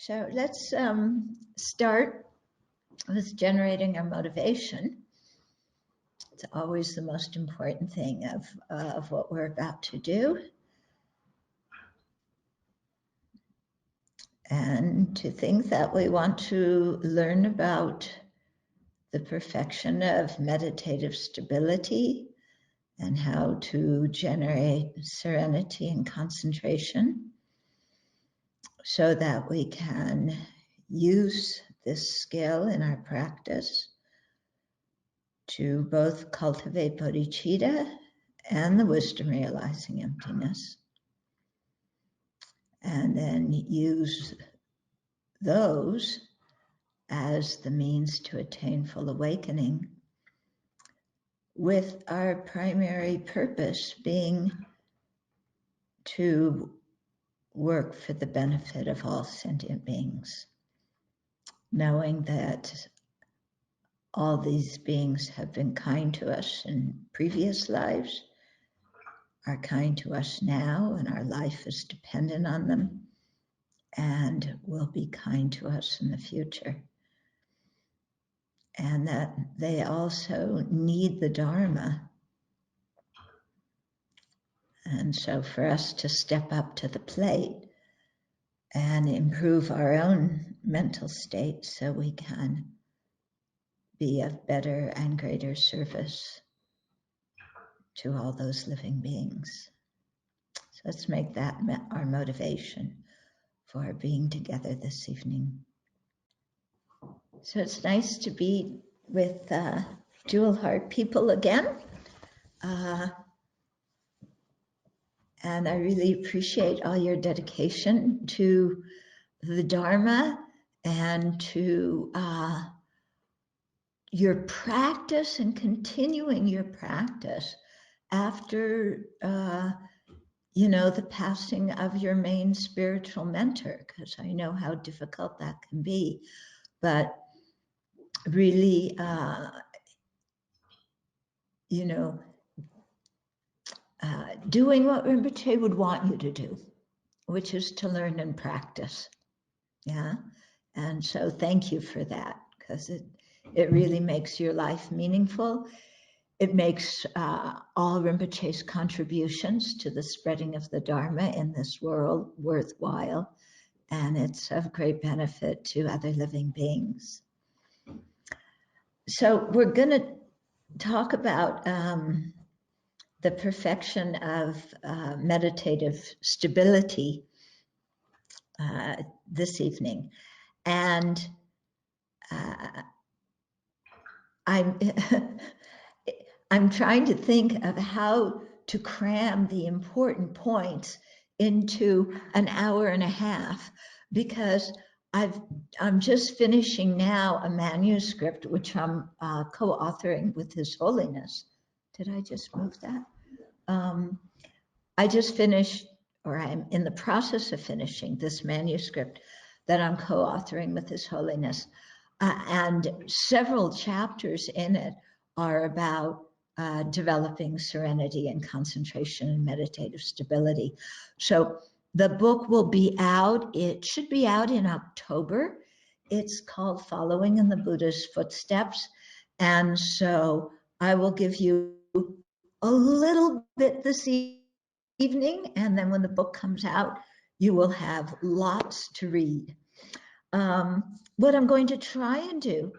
So let's start with generating our motivation. It's always the most important thing of what we're about to do. And to think that we want to learn about the perfection of meditative stability and how to generate serenity and concentration so that we can use this skill in our practice to both cultivate bodhicitta and the wisdom realizing emptiness, and then use those as the means to attain full awakening, with our primary purpose being to work for the benefit of all sentient beings, knowing that all these beings have been kind to us in previous lives, are kind to us now, and our life is dependent on them, and will be kind to us in the future. And that they also need the Dharma. And so for us to step up to the plate and improve our own mental state so we can be of better and greater service to all those living beings. So let's make that our motivation for being together this evening. So it's nice to be with Jewel Heart people again. And I really appreciate all your dedication to the Dharma and to your practice and continuing your practice after, the passing of your main spiritual mentor, because I know how difficult that can be. But really, doing what Rinpoche would want you to do, which is to learn and practice. Yeah. And so thank you for that, because it really makes your life meaningful. It makes all Rinpoche's contributions to the spreading of the Dharma in this world worthwhile. And it's of great benefit to other living beings. So we're going to talk about the perfection of meditative stability this evening. And I'm trying to think of how to cram the important points into an hour and a half, because I'm just finishing now a manuscript which I'm co-authoring with His Holiness. Did I just move that? I just finished, or I'm in the process of finishing this manuscript that I'm co-authoring with His Holiness. And several chapters in it are about developing serenity and concentration and meditative stability. So the book will be out, it should be out in October. It's called Following in the Buddha's Footsteps. And so I will give you a little bit this evening, and then when the book comes out, you will have lots to read. What I'm going to try and do,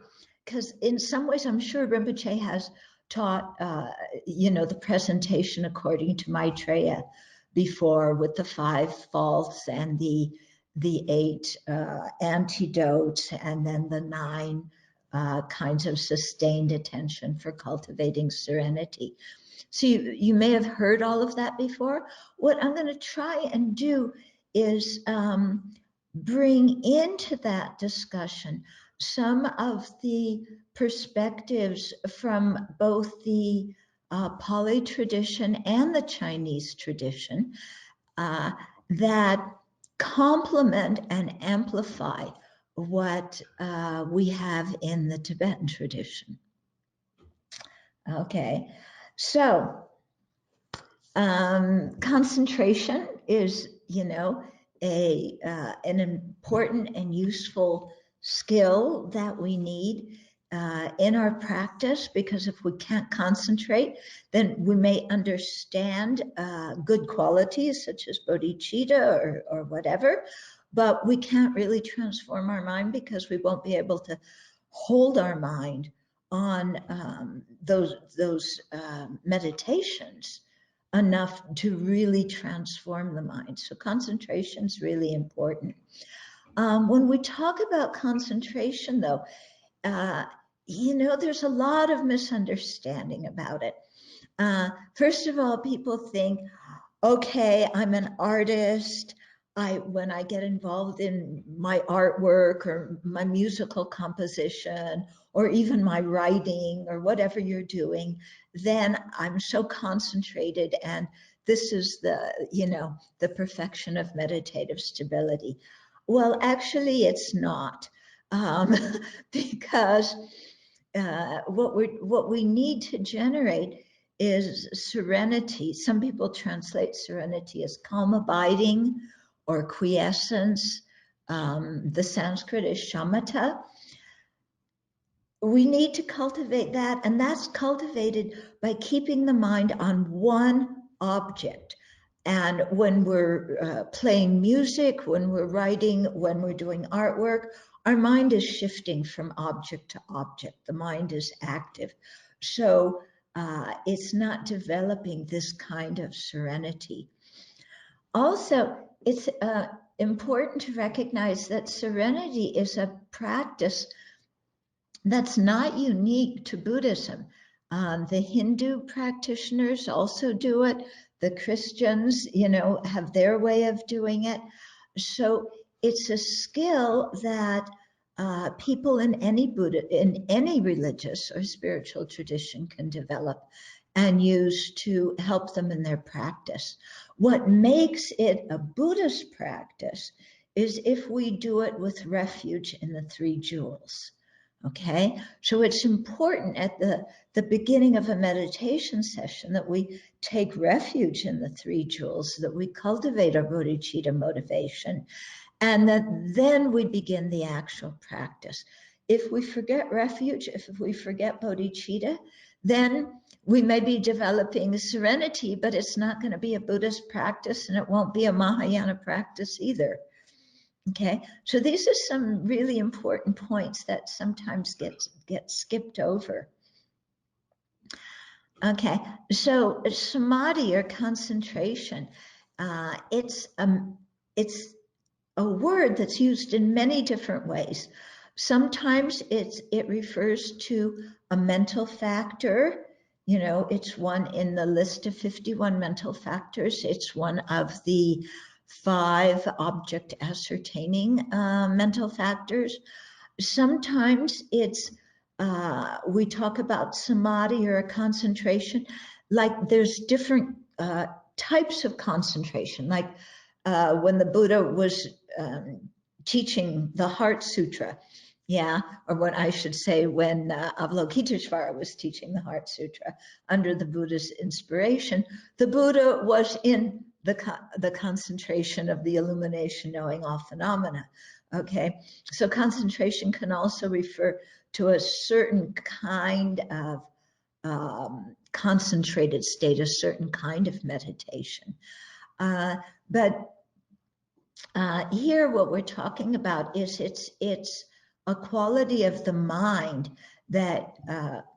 because in some ways I'm sure Rinpoche has taught, the presentation according to Maitreya before, with the 5 faults and the 8 antidotes, and then the 9 kinds of sustained attention for cultivating serenity. So you may have heard all of that before. What I'm going to try and do is bring into that discussion some of the perspectives from both the Pali tradition and the Chinese tradition that complement and amplify what we have in the Tibetan tradition. Okay, so concentration is, an important and useful skill that we need in our practice, because if we can't concentrate, then we may understand good qualities such as bodhicitta or whatever, but we can't really transform our mind because we won't be able to hold our mind on those meditations enough to really transform the mind. So concentration is really important. When we talk about concentration, though, there's a lot of misunderstanding about it. First of all, people think, okay, I'm an artist. When I get involved in my artwork or my musical composition or even my writing or whatever you're doing, then I'm so concentrated, and this is the perfection of meditative stability. Well, actually, it's not, because what we need to generate is serenity. Some people translate serenity as calm abiding or quiescence. The Sanskrit is shamatha. We need to cultivate that, and that's cultivated by keeping the mind on one object. And when we're playing music, when we're writing, when we're doing artwork, our mind is shifting from object to object. The mind is active. So it's not developing this kind of serenity. Also, it's important to recognize that serenity is a practice that's not unique to Buddhism. The Hindu practitioners also do it. The Christians, have their way of doing it. So it's a skill that people in any religious or spiritual tradition can develop and use to help them in their practice. What makes it a Buddhist practice is if we do it with refuge in the three jewels. Okay, so it's important at the beginning of a meditation session that we take refuge in the three jewels, that we cultivate our bodhicitta motivation, and that then we begin the actual practice. If we forget refuge, if we forget bodhicitta, then we may be developing serenity, but it's not going to be a Buddhist practice, and it won't be a Mahayana practice either. Okay, so these are some really important points that sometimes get skipped over. Okay, so samadhi or concentration, it's a word that's used in many different ways. Sometimes it refers to a mental factor. It's one in the list of 51 mental factors. It's one of the 5 object ascertaining mental factors. Sometimes we talk about samadhi or a concentration, like there's different types of concentration, like when the Buddha was teaching the Heart Sutra, or when Avalokiteshvara was teaching the Heart Sutra under the Buddha's inspiration, the Buddha was in the concentration of the illumination, knowing all phenomena. Okay, so concentration can also refer to a certain kind of concentrated state, a certain kind of meditation. But here what we're talking about is it's a quality of the mind that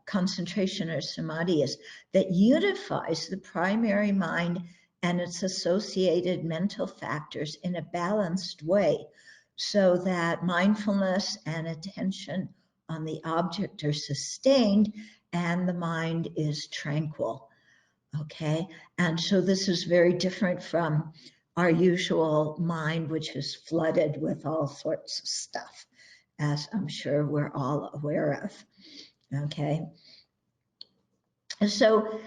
concentration or samadhi is, that unifies the primary mind and its associated mental factors in a balanced way, so that mindfulness and attention on the object are sustained and the mind is tranquil. Okay, and so this is very different from our usual mind, which is flooded with all sorts of stuff, as I'm sure we're all aware of. Okay, so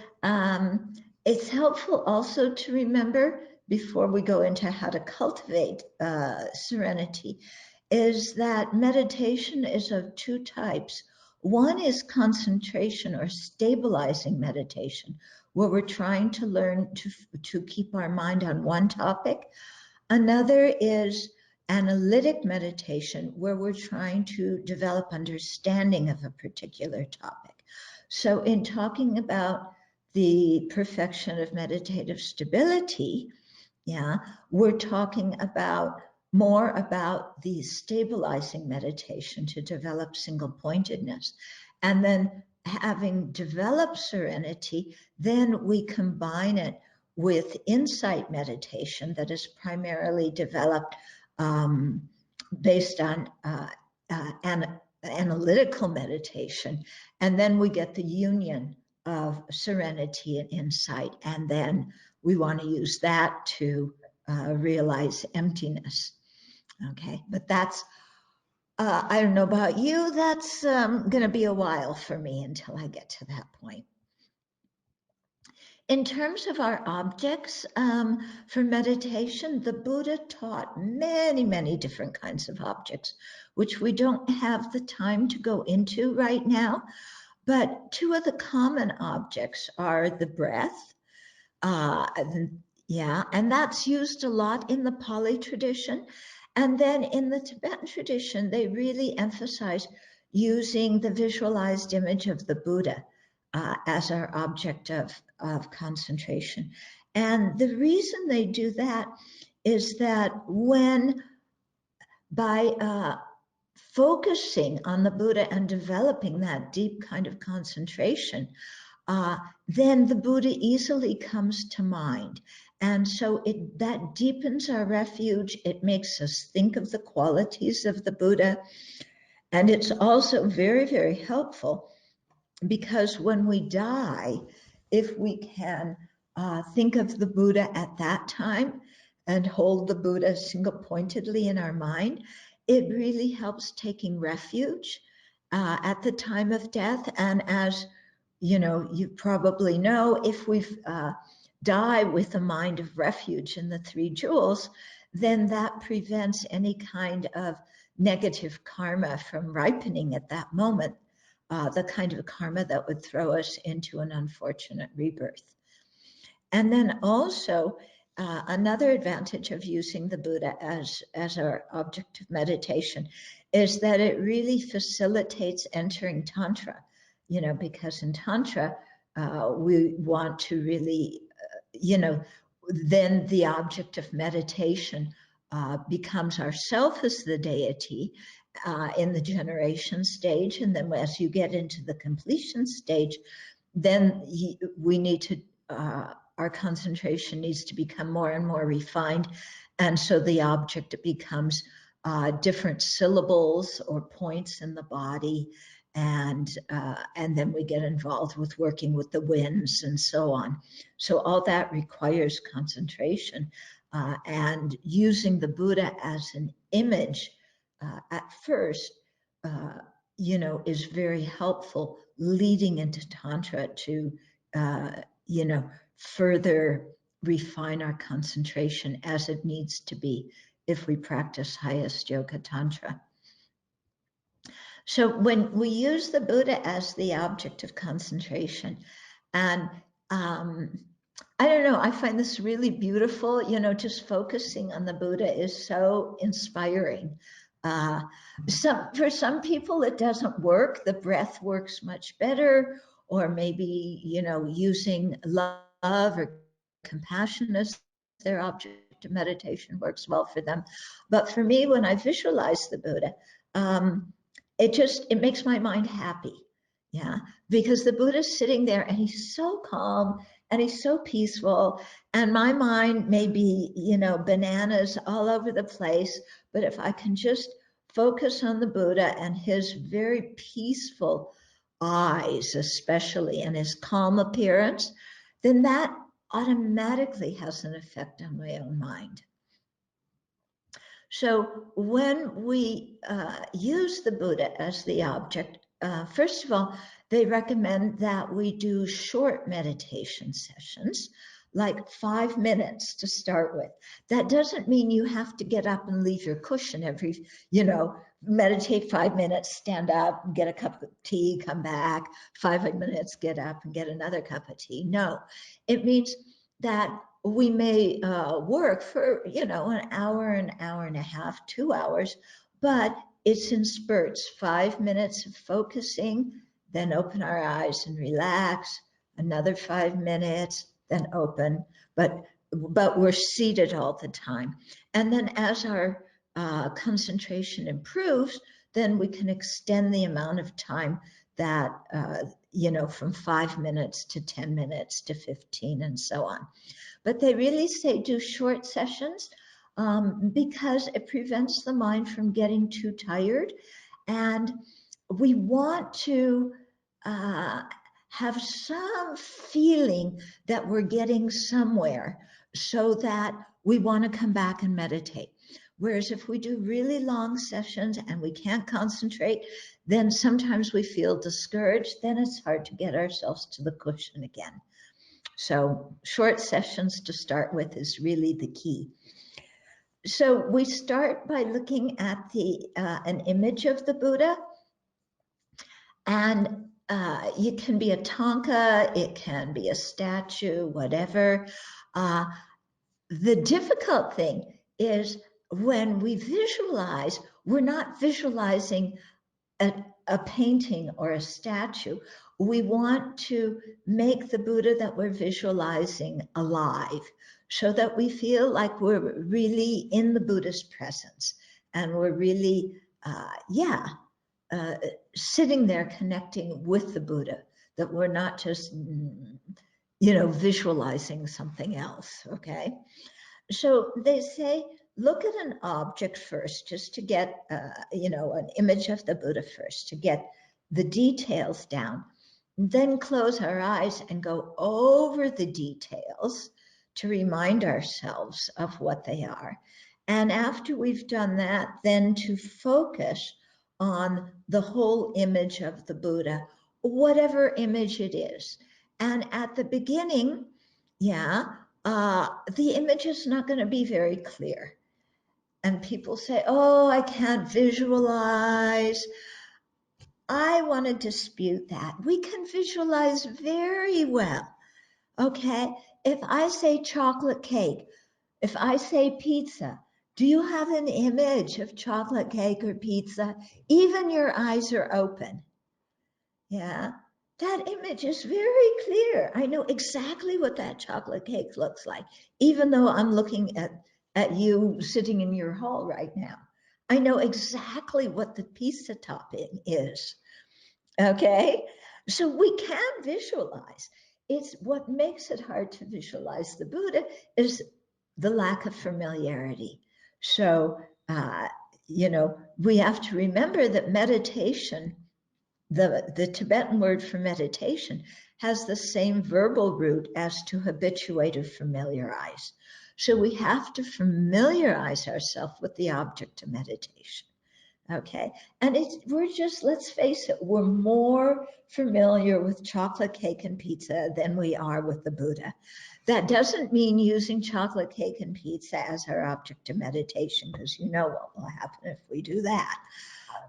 it's helpful also to remember, before we go into how to cultivate serenity, is that meditation is of 2 types. One is concentration or stabilizing meditation, where we're trying to learn to keep our mind on one topic. Another is analytic meditation, where we're trying to develop understanding of a particular topic. So in talking about the perfection of meditative stability, yeah, we're talking about more about the stabilizing meditation to develop single-pointedness. And then having developed serenity, then we combine it with insight meditation that is primarily developed based on analytical meditation. And then we get the union of serenity and insight. And then we want to use that to realize emptiness. Okay, but that's, I don't know about you, that's going to be a while for me until I get to that point. In terms of our objects for meditation, the Buddha taught many, many different kinds of objects, which we don't have the time to go into right now. But two of the common objects are the breath, and that's used a lot in the Pali tradition. And then in the Tibetan tradition, they really emphasize using the visualized image of the Buddha as our object of concentration. And the reason they do that is that when by focusing on the Buddha and developing that deep kind of concentration, then the Buddha easily comes to mind. And so that deepens our refuge. It makes us think of the qualities of the Buddha. And it's also very, very helpful because when we die, if we can think of the Buddha at that time and hold the Buddha single-pointedly in our mind, it really helps taking refuge at the time of death. And as you probably know, if we die with a mind of refuge in the three jewels, then that prevents any kind of negative karma from ripening at that moment, the kind of karma that would throw us into an unfortunate rebirth. And then also, another advantage of using the Buddha as our object of meditation is that it really facilitates entering Tantra, because in Tantra, we want to really, then the object of meditation becomes ourself as the deity in the generation stage. And then as you get into the completion stage, then we need to, our concentration needs to become more and more refined. And so the object becomes different syllables or points in the body. And then we get involved with working with the winds and so on. So all that requires concentration. And using the Buddha as an image at first, is very helpful leading into Tantra to, further refine our concentration as it needs to be if we practice highest yoga Tantra. So when we use the Buddha as the object of concentration, and I don't know, I find this really beautiful, just focusing on the Buddha is so inspiring. For some people, it doesn't work. The breath works much better, or maybe, using love or compassion as their object of meditation works well for them. But for me, when I visualize the Buddha, it makes my mind happy. Yeah, because the Buddha's sitting there and he's so calm and he's so peaceful, and my mind may be, bananas all over the place, but if I can just focus on the Buddha and his very peaceful eyes, especially, and his calm appearance, then that automatically has an effect on my own mind. So when we use the Buddha as the object, first of all, they recommend that we do short meditation sessions, like 5 minutes to start with. That doesn't mean you have to get up and leave your cushion every, meditate 5 minutes, stand up, get a cup of tea, come back, 5 minutes, get up and get another cup of tea. No, it means that we may work for, an hour and a half, 2 hours, but it's in spurts, 5 minutes of focusing, then open our eyes and relax, another 5 minutes, then open, but we're seated all the time. And then as our concentration improves, then we can extend the amount of time that, from 5 minutes to 10 minutes to 15 and so on. But they really say do short sessions because it prevents the mind from getting too tired. And we want to have some feeling that we're getting somewhere so that we want to come back and meditate. Whereas if we do really long sessions and we can't concentrate, then sometimes we feel discouraged. Then it's hard to get ourselves to the cushion again. So short sessions to start with is really the key. So we start by looking at an image of the Buddha, and it can be a thangka, it can be a statue, whatever. The difficult thing is when we visualize, we're not visualizing a painting or a statue. We want to make the Buddha that we're visualizing alive so that we feel like we're really in the Buddha's presence and we're really, sitting there connecting with the Buddha, that we're not just, visualizing something else, okay? So they say, look at an object first, just to get, an image of the Buddha first, to get the details down. Then close our eyes and go over the details to remind ourselves of what they are. And after we've done that, then to focus on the whole image of the Buddha, whatever image it is. And at the beginning, the image is not going to be very clear. And people say, oh, I can't visualize. I want to dispute that. We can visualize very well, okay? If I say chocolate cake, if I say pizza, do you have an image of chocolate cake or pizza? Even your eyes are open. Yeah, that image is very clear. I know exactly what that chocolate cake looks like, even though I'm looking at you sitting in your hall right now. I know exactly what the pizza topping is, okay? So we can visualize. It's what makes it hard to visualize the Buddha is the lack of familiarity. So, we have to remember that meditation, the Tibetan word for meditation, has the same verbal root as to habituate or familiarize. So we have to familiarize ourselves with the object of meditation, okay? And let's face it, we're more familiar with chocolate cake and pizza than we are with the Buddha. That doesn't mean using chocolate cake and pizza as our object of meditation, because you know what will happen if we do that.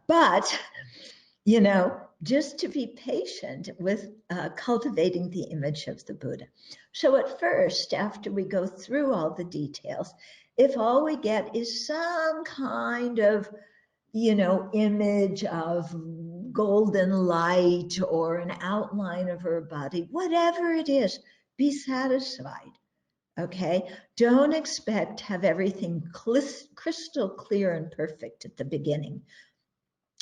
But, just to be patient with cultivating the image of the Buddha. So at first, after we go through all the details, if all we get is some kind of, image of golden light or an outline of her body, whatever it is, be satisfied, okay? Don't expect to have everything crystal clear and perfect at the beginning.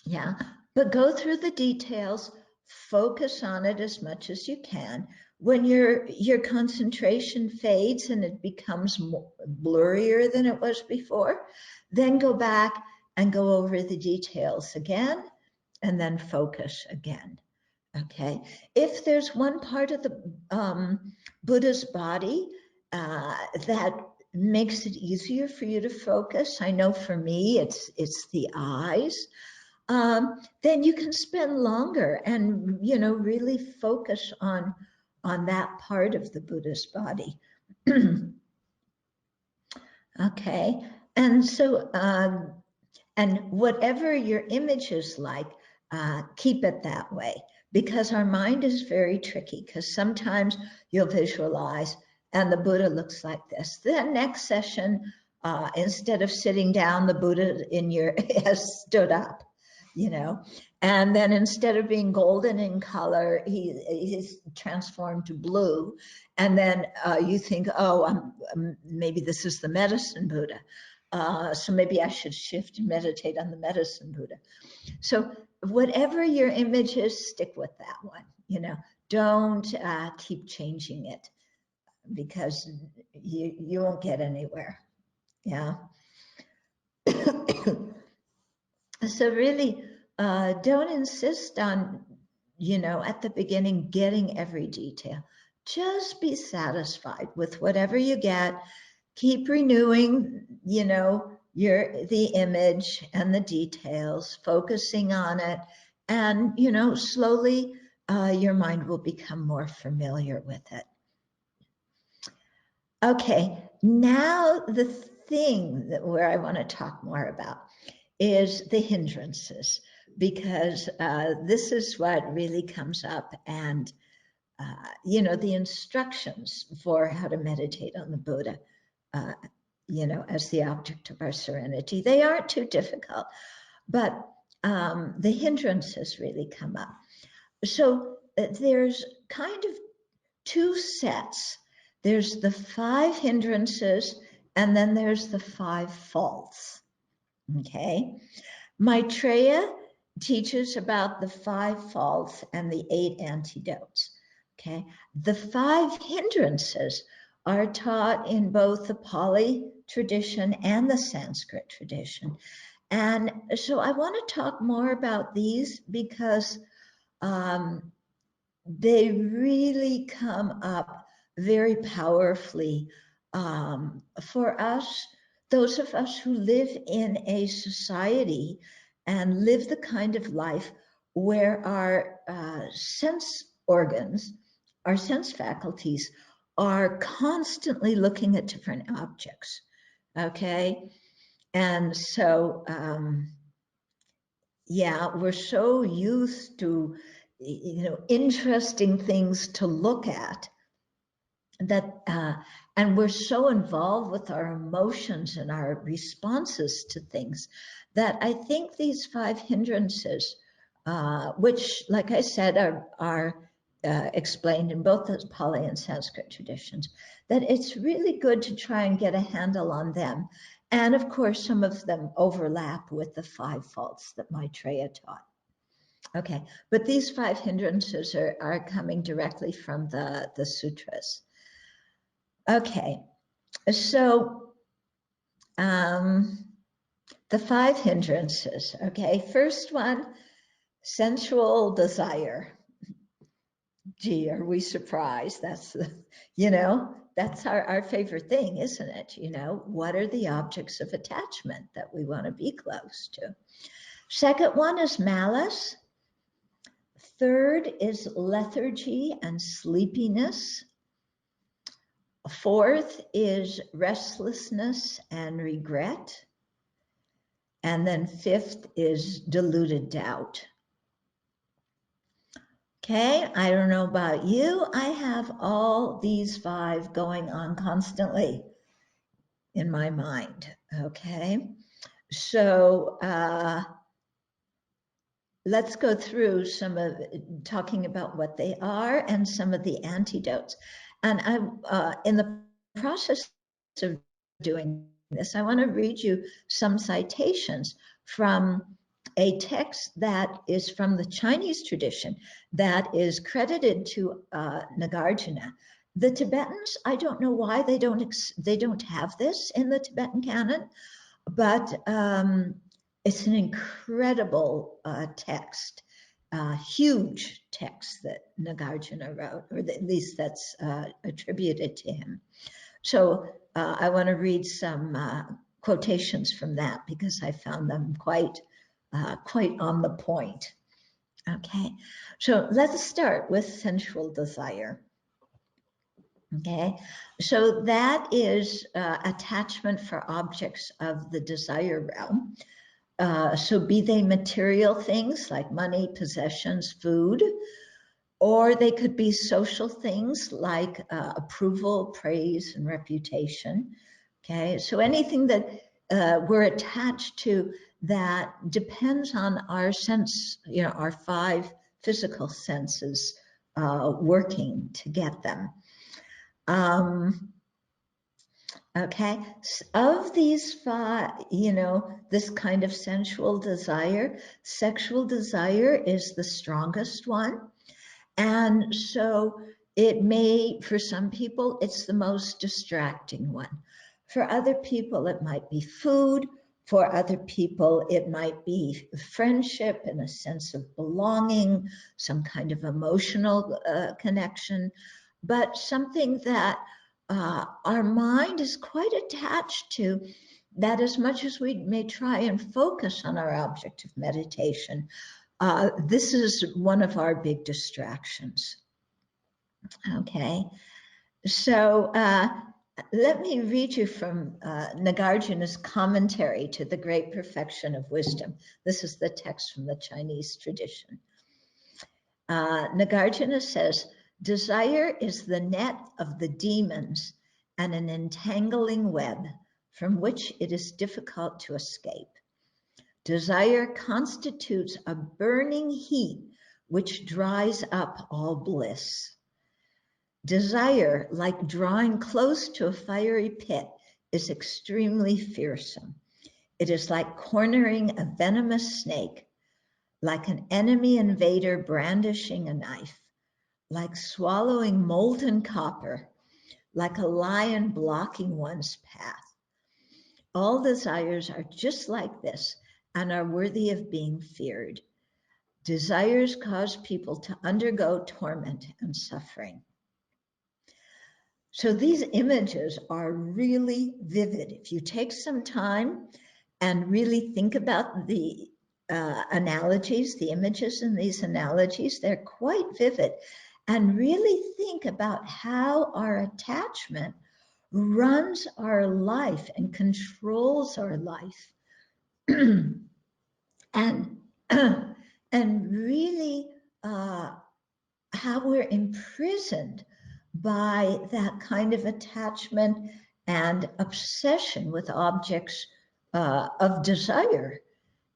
Yeah, but go through the details, focus on it as much as you can. When your concentration fades and it becomes more blurrier than it was before, then go back and go over the details again, and then focus again, okay? If there's one part of the Buddha's body that makes it easier for you to focus, I know for me, it's the eyes, then you can spend longer and, really focus on that part of the Buddha's body. Okay, and so, and whatever your image is like, keep it that way, because our mind is very tricky, because sometimes you'll visualize and the Buddha looks like this. Then next session, instead of sitting down, the Buddha has stood up, you know. And then instead of being golden in color, he's transformed to blue. And then you think, oh, maybe this is the medicine Buddha. So maybe I should shift and meditate on the medicine Buddha. So whatever your image is, stick with that one, you know. Don't keep changing it, because you won't get anywhere. Yeah. So really, don't insist on, you know, at the beginning getting every detail. Just be satisfied with whatever you get. Keep renewing, you know, the image and the details, focusing on it, and, you know, slowly your mind will become more familiar with it. Okay, now the thing where I want to talk more about is the hindrances, because this is what really comes up, and you know, the instructions for how to meditate on the Buddha, you know, as the object of our serenity. They aren't too difficult, but the hindrances really come up. So there's kind of two sets. There's the 5 hindrances, and then there's the 5 faults. Okay, Maitreya teaches about the 5 faults and the 8 antidotes. Okay, the 5 hindrances are taught in both the Pali tradition and the Sanskrit tradition. And so I want to talk more about these, because they really come up very powerfully for us, those of us who live in a society and live the kind of life where our sense organs, our sense faculties, are constantly looking at different objects. Okay, and so yeah, we're so used to, you know, interesting things to look at, that and we're so involved with our emotions and our responses to things, that I think these 5 hindrances, which, like I said, are explained in both the Pali and Sanskrit traditions, that it's really good to try and get a handle on them. And of course, some of them overlap with the 5 faults that Maitreya taught. Okay, but these 5 hindrances are coming directly from the sutras. Okay, so the 5 hindrances. Okay, first one, sensual desire. Gee, are we surprised? That's, you know, that's our favorite thing, isn't it? You know, what are the objects of attachment that we want to be close to? Second one is malice. Third is lethargy and sleepiness. Fourth is restlessness and regret. And then 5th is deluded doubt. Okay, I don't know about you. I have all these 5 going on constantly in my mind. Okay, so let's go through some of talking about what they are and some of the antidotes. And I'm in the process of doing this, I want to read you some citations from a text that is from the Chinese tradition that is credited to Nagarjuna. The Tibetans, I don't know why they don't have this in the Tibetan canon, but it's an incredible text, huge text that Nagarjuna wrote, or at least that's attributed to him. So I want to read some quotations from that, because I found them quite on the point. Okay, so let's start with sensual desire. Okay, so that is attachment for objects of the desire realm. So be they material things like money, possessions, food, Or they could be social things like approval, praise, and reputation. Okay, so anything that we're attached to that depends on our sense, our 5 physical senses working to get them. Okay, of these 5, this kind of sensual desire, sexual desire is the strongest one. And so it may, for some people, it's the most distracting one. For other people, it might be food. For other people, it might be friendship and a sense of belonging, some kind of emotional connection, but something that our mind is quite attached to, that as much as we may try and focus on our object of meditation, this is one of our big distractions. Okay, so let me read you from Nagarjuna's commentary to the Great Perfection of Wisdom. This is the text from the Chinese tradition. Nagarjuna says, desire is the net of the demons and an entangling web from which it is difficult to escape. Desire constitutes a burning heat which dries up all bliss. Desire, like drawing close to a fiery pit, is extremely fearsome. It is like cornering a venomous snake, like an enemy invader brandishing a knife, like swallowing molten copper, like a lion blocking one's path. All desires are just like this and are worthy of being feared. Desires cause people to undergo torment and suffering. So these images are really vivid. If you take some time and really think about the analogies, the images in these analogies, they're quite vivid. And really think about how our attachment runs our life and controls our life. and really how we're imprisoned by that kind of attachment and obsession with objects of desire.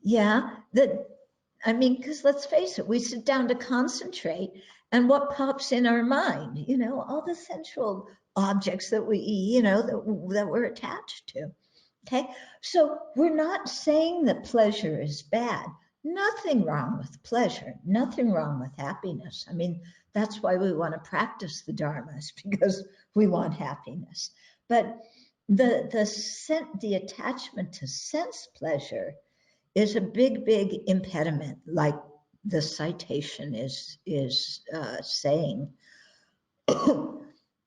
Yeah, because let's face it, we sit down to concentrate, and what pops in our mind? All the sensual objects that we, that we're attached to. Okay, so we're not saying that pleasure is bad. Nothing wrong with pleasure, nothing wrong with happiness. That's why we want to practice the dharmas, because we want happiness. But the attachment to sense pleasure is a big, big impediment, like the citation is saying. So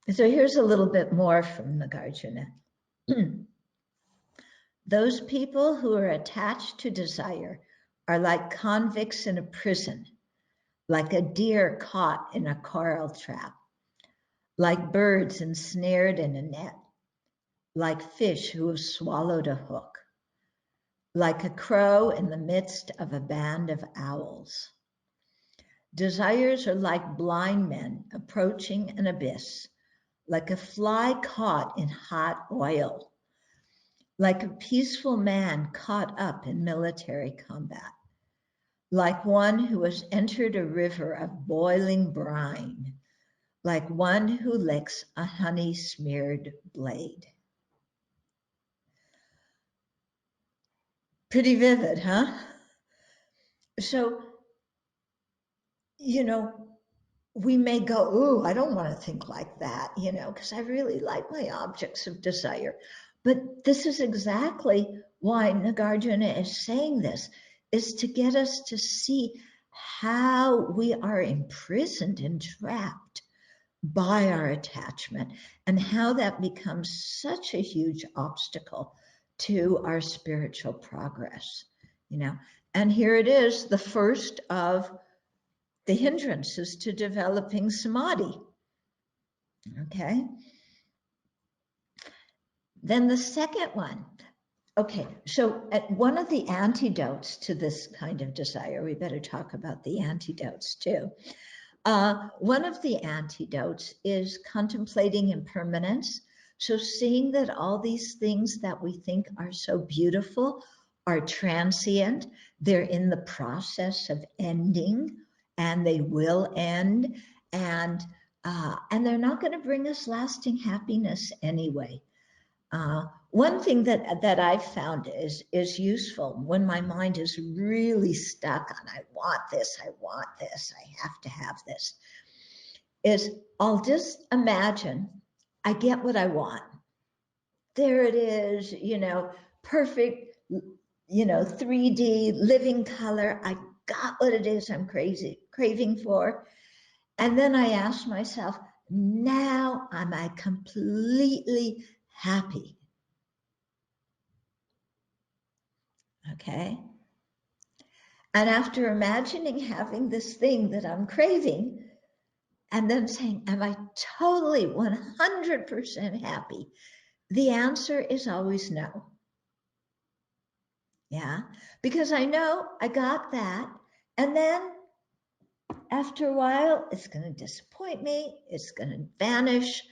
here's a little bit more from Nagarjuna. Those people who are attached to desire are like convicts in a prison, like a deer caught in a coral trap, like birds ensnared in a net, like fish who have swallowed a hook, like a crow in the midst of a band of owls. Desires are like blind men approaching an abyss, like a fly caught in hot oil, like a peaceful man caught up in military combat, like one who has entered a river of boiling brine, like one who licks a honey-smeared blade. Pretty vivid, huh? So, we may go, ooh, I don't want to think like that, because I really like my objects of desire. But this is exactly why Nagarjuna is saying this, is to get us to see how we are imprisoned and trapped by our attachment, and how that becomes such a huge obstacle to our spiritual progress, And here it is, the first of the hindrances to developing samadhi. Okay. Then the second one. Okay, so one of the antidotes to this kind of desire, we better talk about the antidotes too, One of the antidotes is contemplating impermanence. So seeing that all these things that we think are so beautiful are transient, they're in the process of ending, and they will end, and they're not going to bring us lasting happiness anyway. One thing that I've found is useful when my mind is really stuck on I want this, I have to have this, is I'll just imagine I get what I want. There it is, perfect, 3D living color. I got what it is I'm craving for. And then I ask myself, now am I completely happy? Okay. And after imagining having this thing that I'm craving, and then saying, am I totally 100% happy? The answer is always no. Yeah, because I know I got that. And then after a while, it's going to disappoint me. It's going to vanish.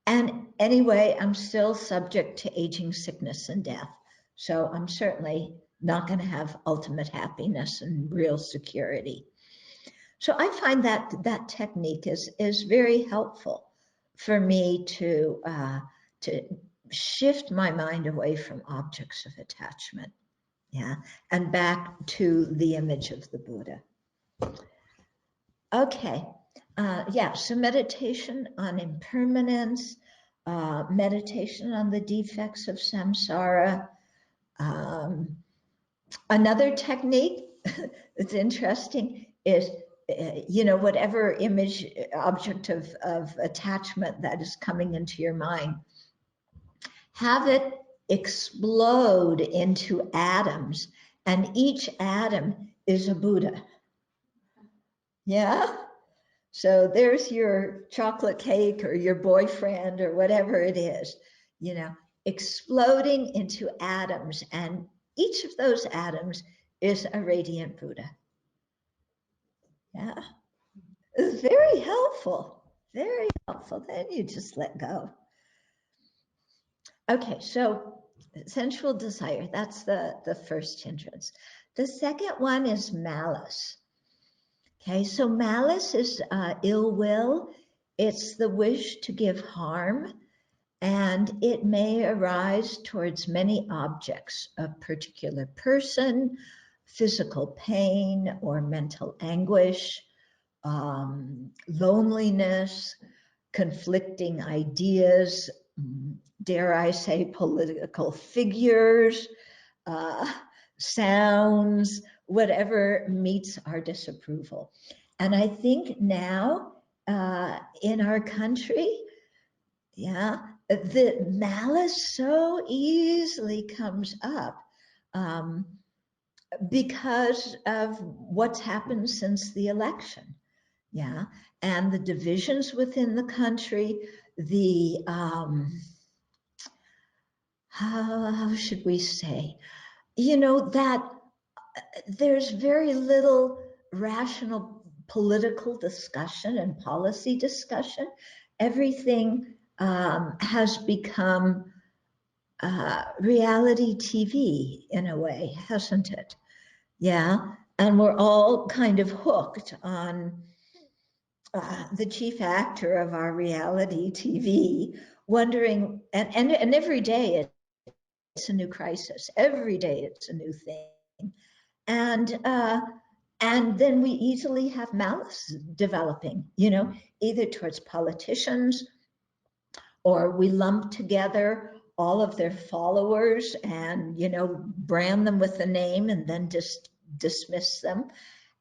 And anyway, I'm still subject to aging, sickness, and death. So I'm certainly not going to have ultimate happiness and real security. So I find that technique is very helpful for me to shift my mind away from objects of attachment, and back to the image of the Buddha. Okay, so meditation on impermanence, meditation on the defects of samsara. Another technique that's interesting is, whatever image, object of attachment that is coming into your mind, have it explode into atoms, and each atom is a Buddha. Yeah? So there's your chocolate cake or your boyfriend or whatever it is, exploding into atoms, and each of those atoms is a radiant Buddha. Yeah. It's very helpful, very helpful. Then you just let go. Okay, so sensual desire, that's the first hindrance. The second one is malice. Okay, so malice is ill will. It's the wish to give harm, and it may arise towards many objects, a particular person, physical pain or mental anguish, loneliness, conflicting ideas, dare I say political figures, sounds, whatever meets our disapproval. And I think now in our country, the malice so easily comes up because of what's happened since the election. And the divisions within the country, the, how should we say, that there's very little rational political discussion and policy discussion. Everything has become reality TV in a way, hasn't it? And we're all kind of hooked on the chief actor of our reality TV, wondering, and every day it's a new crisis. Every day it's a new thing. And then we easily have malice developing, either towards politicians, or we lump together all of their followers and, brand them with a name and then just dismiss them.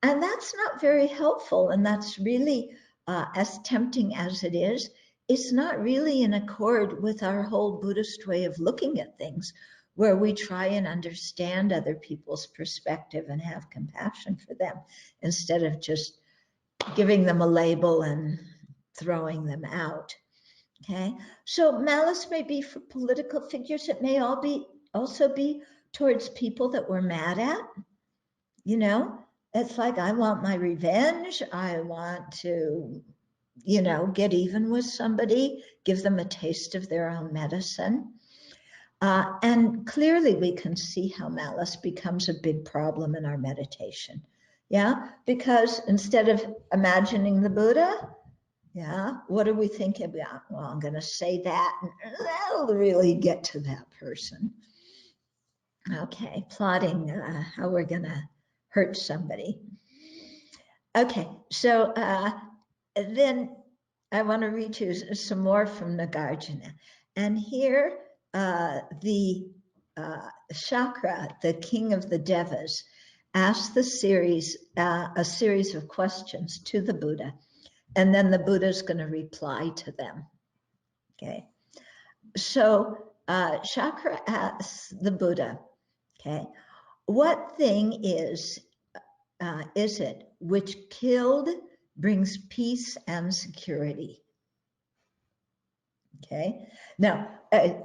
And that's not very helpful. And that's really, as tempting as it is, it's not really in accord with our whole Buddhist way of looking at things, where we try and understand other people's perspective and have compassion for them, instead of just giving them a label and throwing them out. Okay, so malice may be for political figures. It may also be towards people that we're mad at, it's like, I want my revenge. I want to, get even with somebody, give them a taste of their own medicine. And clearly we can see how malice becomes a big problem in our meditation. Yeah, because instead of imagining the Buddha, yeah, what are we thinking about? Well, I'm going to say that, and that'll really get to that person. Okay, plotting how we're going to hurt somebody. Okay, so then I want to read you some more from Nagarjuna. And here, the Shakra, the king of the Devas, asked a series of questions to the Buddha, and then the Buddha is going to reply to them. Okay, so Shakra asks the Buddha, okay, what thing is it which killed brings peace and security? Okay. Now,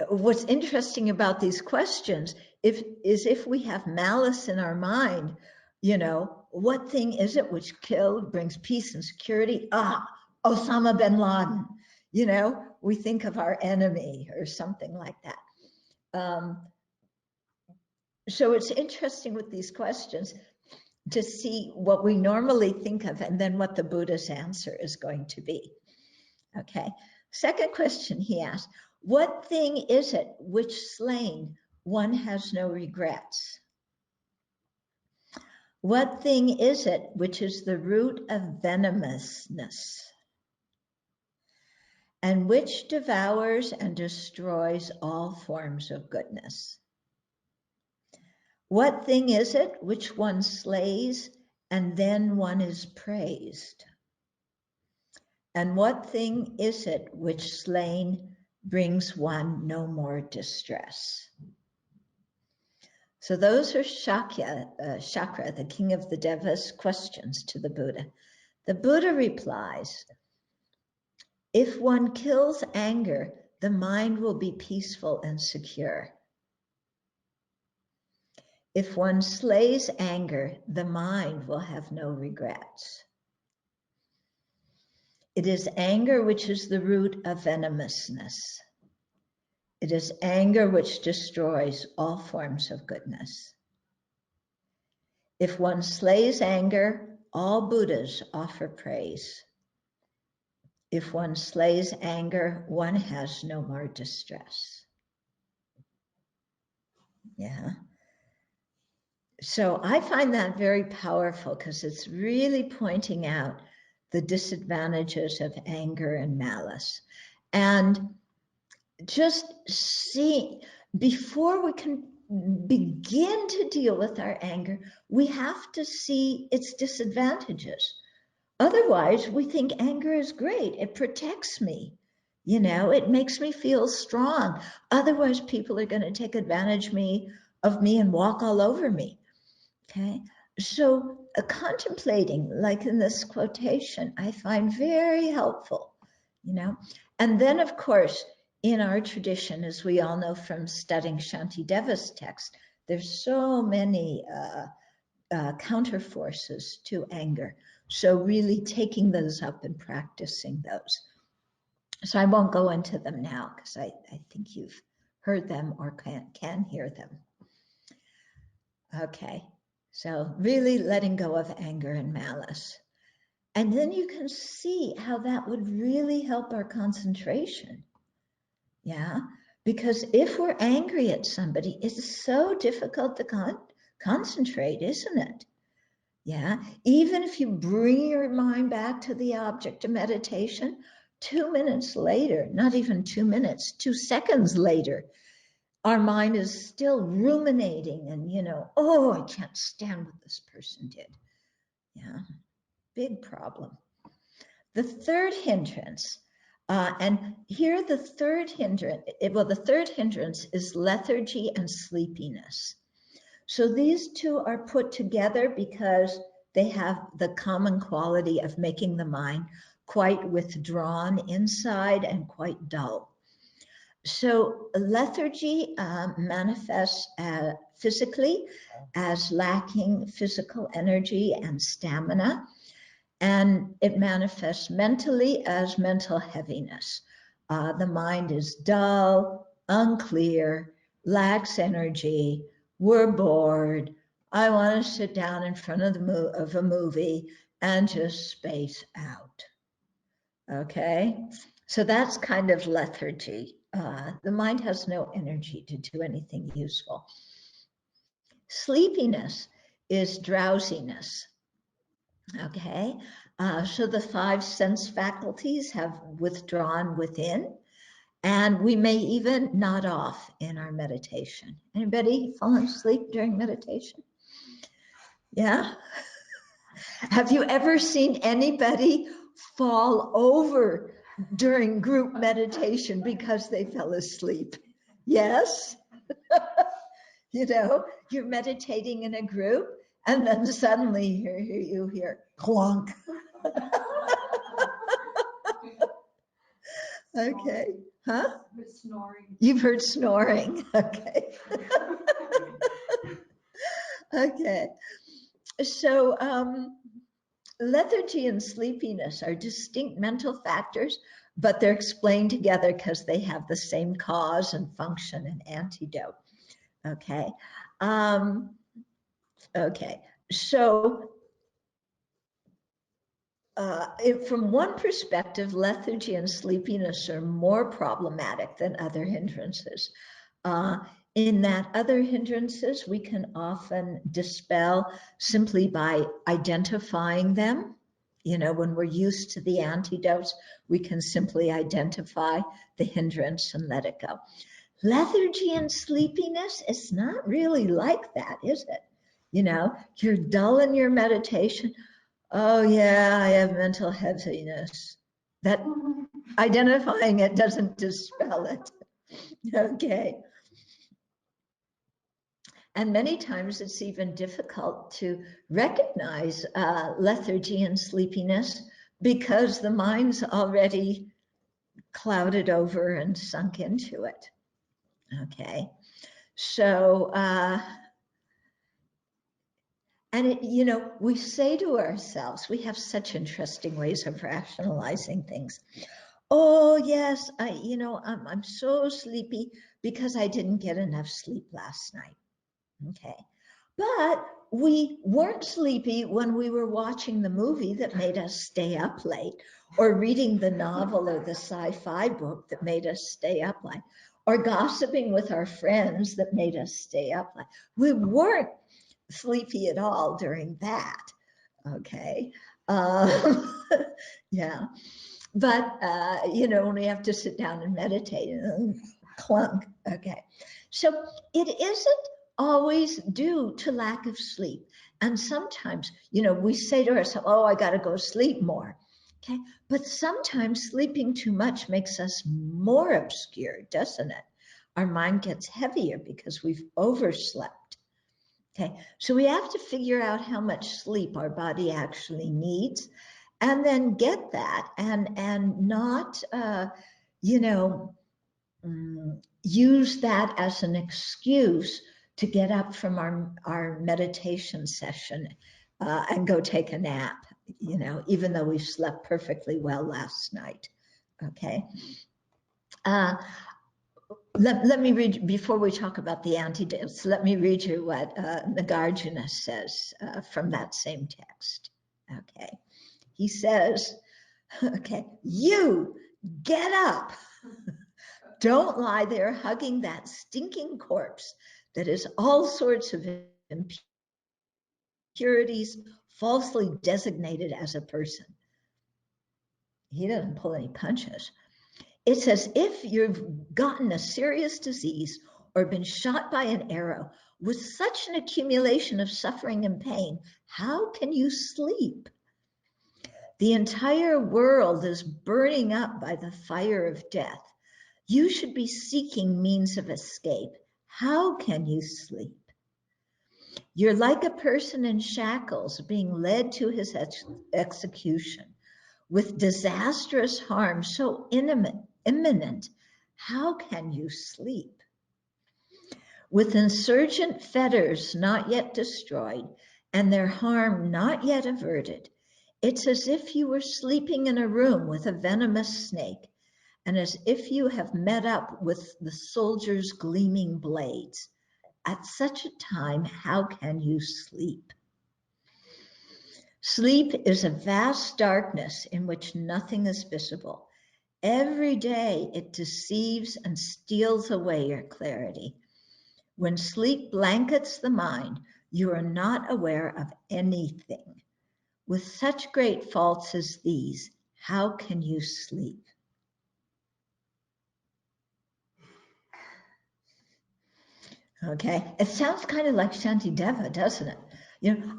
what's interesting about these questions is if we have malice in our mind, what thing is it which killed, brings peace and security? Osama bin Laden. We think of our enemy or something like that. So it's interesting with these questions to see what we normally think of and then what the Buddha's answer is going to be. Okay. Second question he asked, what thing is it which slain one has no regrets? What thing is it which is the root of venomousness and which devours and destroys all forms of goodness? What thing is it which one slays and then one is praised? And what thing is it which slain brings one no more distress? So those are Shakra, the king of the Devas, questions to the Buddha. The Buddha replies, if one kills anger, the mind will be peaceful and secure. If one slays anger, the mind will have no regrets. It is anger which is the root of venomousness. It is anger which destroys all forms of goodness. If one slays anger, all Buddhas offer praise. If one slays anger, one has no more distress. Yeah. So I find that very powerful because it's really pointing out the disadvantages of anger and malice. And just see, before we can begin to deal with our anger, we have to see its disadvantages. Otherwise, we think anger is great. It protects me. It makes me feel strong. Otherwise, people are going to take advantage of me and walk all over me. Okay. So contemplating, like in this quotation, I find very helpful, And then, of course, in our tradition, as we all know from studying Shantideva's text, there's so many counter forces to anger. So really taking those up and practicing those. So I won't go into them now because I think you've heard them or can hear them. Okay, so really letting go of anger and malice. And then you can see how that would really help our concentration. Yeah, because if we're angry at somebody, it's so difficult to concentrate, isn't it? Yeah, even if you bring your mind back to the object of meditation, 2 minutes later, not even 2 minutes, 2 seconds later, our mind is still ruminating and, I can't stand what this person did. Yeah, big problem. The third hindrance, and here the third hindrance is lethargy and sleepiness. So these two are put together because they have the common quality of making the mind quite withdrawn inside and quite dull. So lethargy manifests physically as lacking physical energy and stamina, and it manifests mentally as mental heaviness. The mind is dull, unclear, lacks energy, we're bored. I want to sit down in front of a movie and just space out. Okay, so that's kind of lethargy. The mind has no energy to do anything useful. Sleepiness is drowsiness. Okay, so the five sense faculties have withdrawn within, and we may even nod off in our meditation. Anybody fallen asleep during meditation? Yeah? Have you ever seen anybody fall over during group meditation because they fell asleep? Yes? You know, you're meditating in a group and then suddenly you hear clunk. Okay. Huh? Snoring. You've heard snoring. Okay. Okay. So lethargy and sleepiness are distinct mental factors, but they're explained together because they have the same cause and function and antidote. Okay. Okay. So from one perspective, lethargy and sleepiness are more problematic than other hindrances. In that other hindrances, we can often dispel simply by identifying them. You know, when we're used to the antidotes, we can simply identify the hindrance and let it go. Lethargy and sleepiness, it's not really like that, is it? You know, you're dull in your meditation. Oh yeah, I have mental heaviness. That identifying it doesn't dispel it. Okay. And many times it's even difficult to recognize lethargy and sleepiness because the mind's already clouded over and sunk into it. Okay. So, and it, you know, we say to ourselves, we have such interesting ways of rationalizing things. Oh yes, I'm so sleepy because I didn't get enough sleep last night. Okay. But we weren't sleepy when we were watching the movie that made us stay up late, or reading the novel or the sci-fi book that made us stay up late, or gossiping with our friends that made us stay up late. We weren't sleepy at all during that. Okay. Yeah. But, when we have to sit down and meditate, clunk. Okay. So it isn't always due to lack of sleep. And sometimes, we say to ourselves, oh, I got to go sleep more. Okay. But sometimes sleeping too much makes us more obscure, doesn't it? Our mind gets heavier because we've overslept. Okay. So we have to figure out how much sleep our body actually needs, and then get that and not, use that as an excuse to get up from our meditation session and go take a nap, even though we slept perfectly well last night. Okay. Let me read, before we talk about the antidotes, let me read you what Nagarjuna says from that same text. Okay. He says, okay, you get up. Don't lie there hugging that stinking corpse that is all sorts of impurities falsely designated as a person. He doesn't pull any punches. It's as if you've gotten a serious disease or been shot by an arrow. With such an accumulation of suffering and pain, how can you sleep? The entire world is burning up by the fire of death. You should be seeking means of escape. How can you sleep? You're like a person in shackles being led to his execution with disastrous harm so imminent. how can you sleep? With insurgent fetters not yet destroyed and their harm not yet averted, it's as if you were sleeping in a room with a venomous snake, and as if you have met up with the soldier's gleaming blades. At such a time, how can you sleep? Sleep is a vast darkness in which nothing is visible. Every day it deceives and steals away your clarity. When sleep blankets the mind, you are not aware of anything. With such great faults as these, how can you sleep? Okay, it sounds kind of like Shantideva, doesn't it?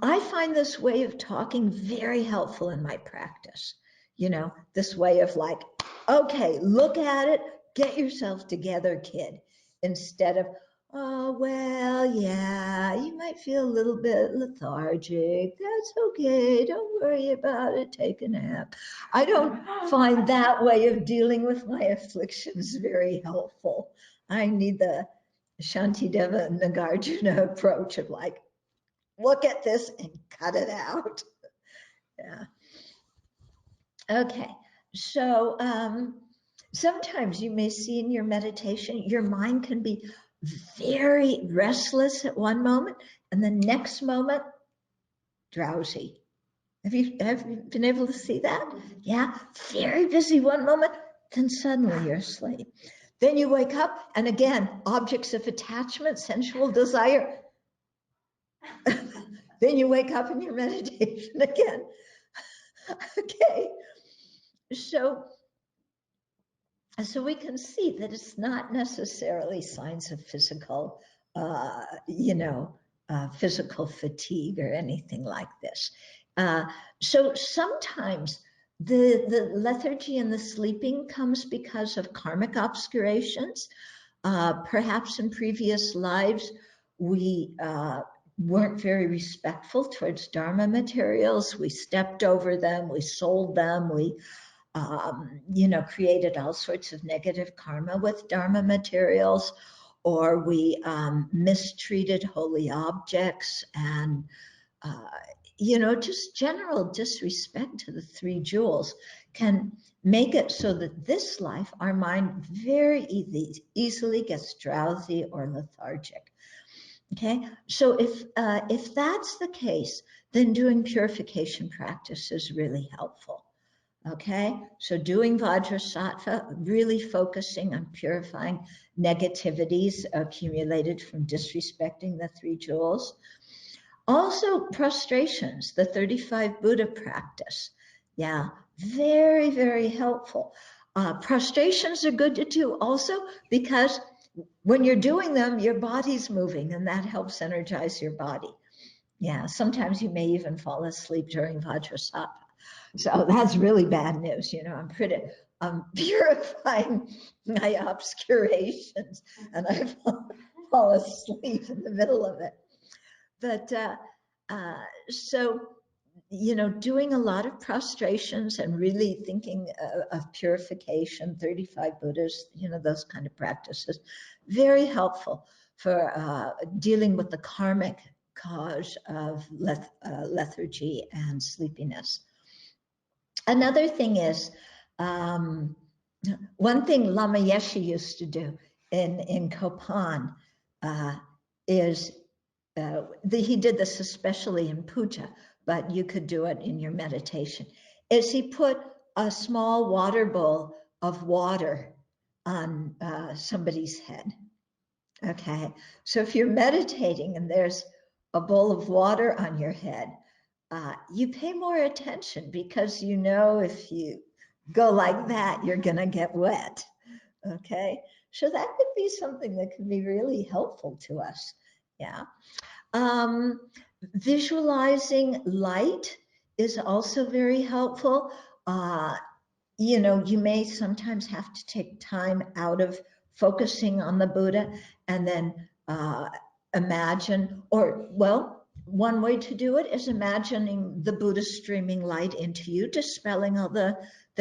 I find this way of talking very helpful in my practice. This way of like, okay, look at it, get yourself together, kid, instead of, oh, well, yeah, you might feel a little bit lethargic. That's okay. Don't worry about it. Take a nap. I don't find that way of dealing with my afflictions very helpful. I need the Shantideva and Nagarjuna approach of like, look at this and cut it out. Yeah. Okay. So sometimes you may see in your meditation, your mind can be very restless at one moment, and the next moment, drowsy. Have you been able to see that? Yeah. Very busy one moment, then suddenly you're asleep. Then you wake up, and again, objects of attachment, sensual desire. Then you wake up in your meditation again. Okay. So we can see that it's not necessarily signs of physical, physical fatigue or anything like this. So sometimes the lethargy and the sleeping comes because of karmic obscurations. Perhaps in previous lives, we weren't very respectful towards Dharma materials. We stepped over them, we sold them, we created all sorts of negative karma with Dharma materials, or we mistreated holy objects, and just general disrespect to the three jewels can make it so that this life, our mind very easily gets drowsy or lethargic. Okay, so if that's the case, then doing purification practice is really helpful. Okay, so doing Vajrasattva, really focusing on purifying negativities accumulated from disrespecting the three jewels. Also, prostrations, the 35 Buddha practice. Yeah, very, very helpful. Prostrations are good to do also because when you're doing them, your body's moving and that helps energize your body. Yeah, sometimes you may even fall asleep during Vajrasattva. So that's really bad news. I'm purifying my obscurations and I fall asleep in the middle of it. But doing a lot of prostrations and really thinking of purification, 35 Buddhas, those kind of practices, very helpful for dealing with the karmic cause of lethargy and sleepiness. Another thing is, one thing Lama Yeshe used to do in Kopan is, he did this especially in puja, but you could do it in your meditation, is he put a small water bowl of water on somebody's head. Okay, so if you're meditating and there's a bowl of water on your head, you pay more attention because if you go like that, you're going to get wet. Okay, so that could be something that can be really helpful to us. Yeah. Visualizing light is also very helpful. You may sometimes have to take time out of focusing on the Buddha and then imagine, one way to do it is imagining the Buddha streaming light into you, dispelling all the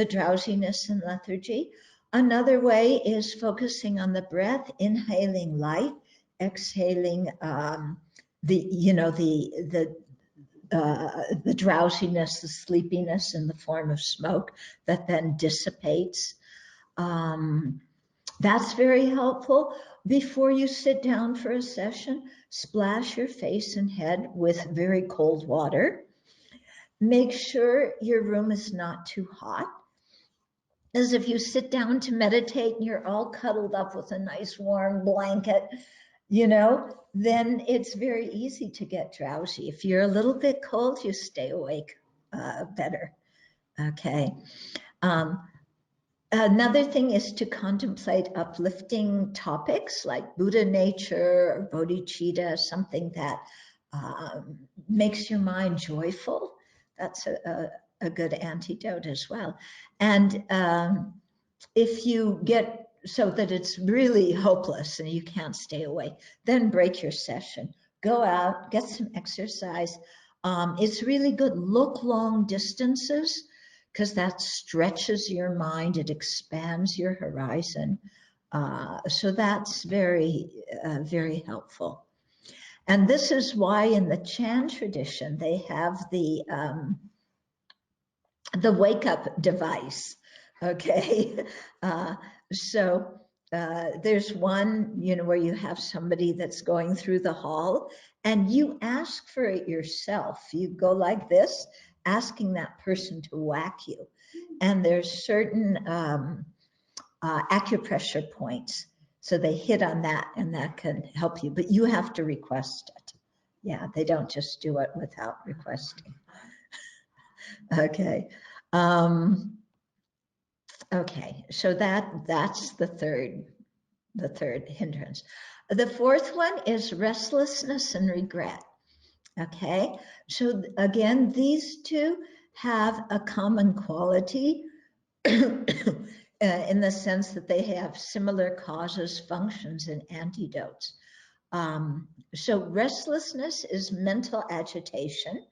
drowsiness and lethargy. Another way is focusing on the breath, inhaling light, exhaling the drowsiness, the sleepiness in the form of smoke that then dissipates. That's very helpful. Before you sit down for a session, splash your face and head with very cold water. Make sure your room is not too hot. As if you sit down to meditate and you're all cuddled up with a nice warm blanket, then it's very easy to get drowsy. If you're a little bit cold, you stay awake better. Okay. Another thing is to contemplate uplifting topics like Buddha nature or bodhicitta, something that makes your mind joyful. That's a good antidote as well. And if you get so that it's really hopeless and you can't stay awake, then break your session. Go out, get some exercise. It's really good. Look long distances, because that stretches your mind. It expands your horizon. So that's very, very helpful. And this is why in the Chan tradition, they have the wake-up device. Okay, so there's one, where you have somebody that's going through the hall and you ask for it yourself. You go like this, asking that person to whack you. And there's certain acupressure points. So they hit on that and that can help you, but you have to request it. Yeah, they don't just do it without requesting. Okay. Okay, so that's the third hindrance. The fourth one is restlessness and regret. Okay, so again, these two have a common quality in the sense that they have similar causes, functions, and antidotes. So restlessness is mental agitation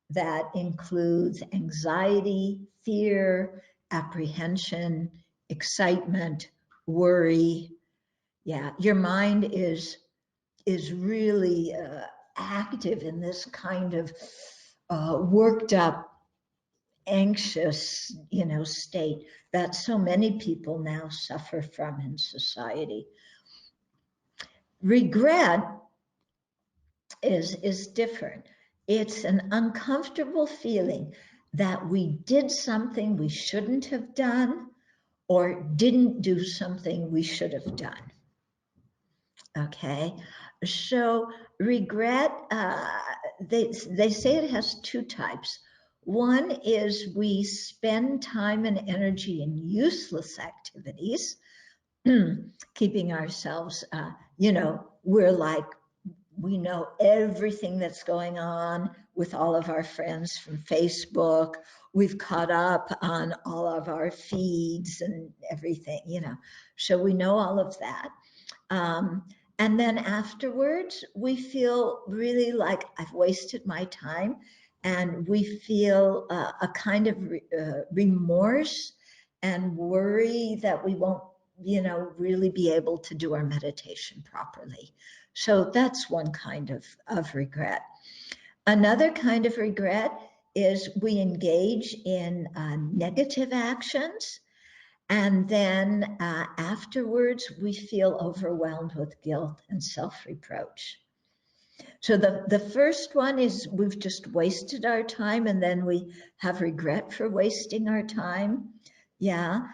that includes anxiety, fear, apprehension, excitement, worry. Yeah, your mind is really active in this kind of worked up, anxious, state that so many people now suffer from in society. Regret is different. It's an uncomfortable feeling that we did something we shouldn't have done or didn't do something we should have done. Okay, so regret, they say it has two types. One is we spend time and energy in useless activities, keeping ourselves, we're like, we know everything that's going on with all of our friends from Facebook. We've caught up on all of our feeds and everything, so we know all of that. And then afterwards, we feel really like I've wasted my time, and we feel a kind of remorse and worry that we won't, really be able to do our meditation properly. So that's one kind of regret. Another kind of regret is we engage in negative actions, and then afterwards we feel overwhelmed with guilt and self-reproach. So the first one is we've just wasted our time, and then we have regret for wasting our time. Yeah.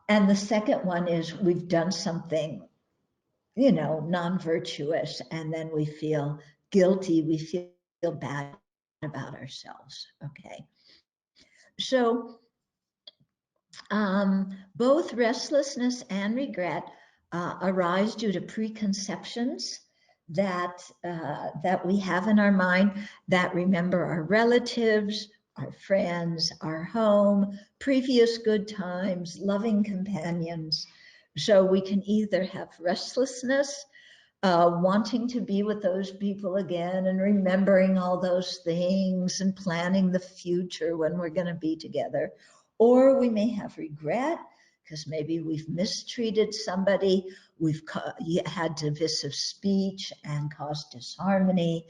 And the second one is we've done something, non-virtuous, and then we feel guilty, we feel bad about ourselves. Okay. So both restlessness and regret arise due to preconceptions that we have in our mind that remember our relatives, our friends, our home, previous good times, loving companions. So we can either have restlessness, wanting to be with those people again and remembering all those things and planning the future when we're going to be together. Or we may have regret because maybe we've mistreated somebody, we've had divisive speech and caused disharmony,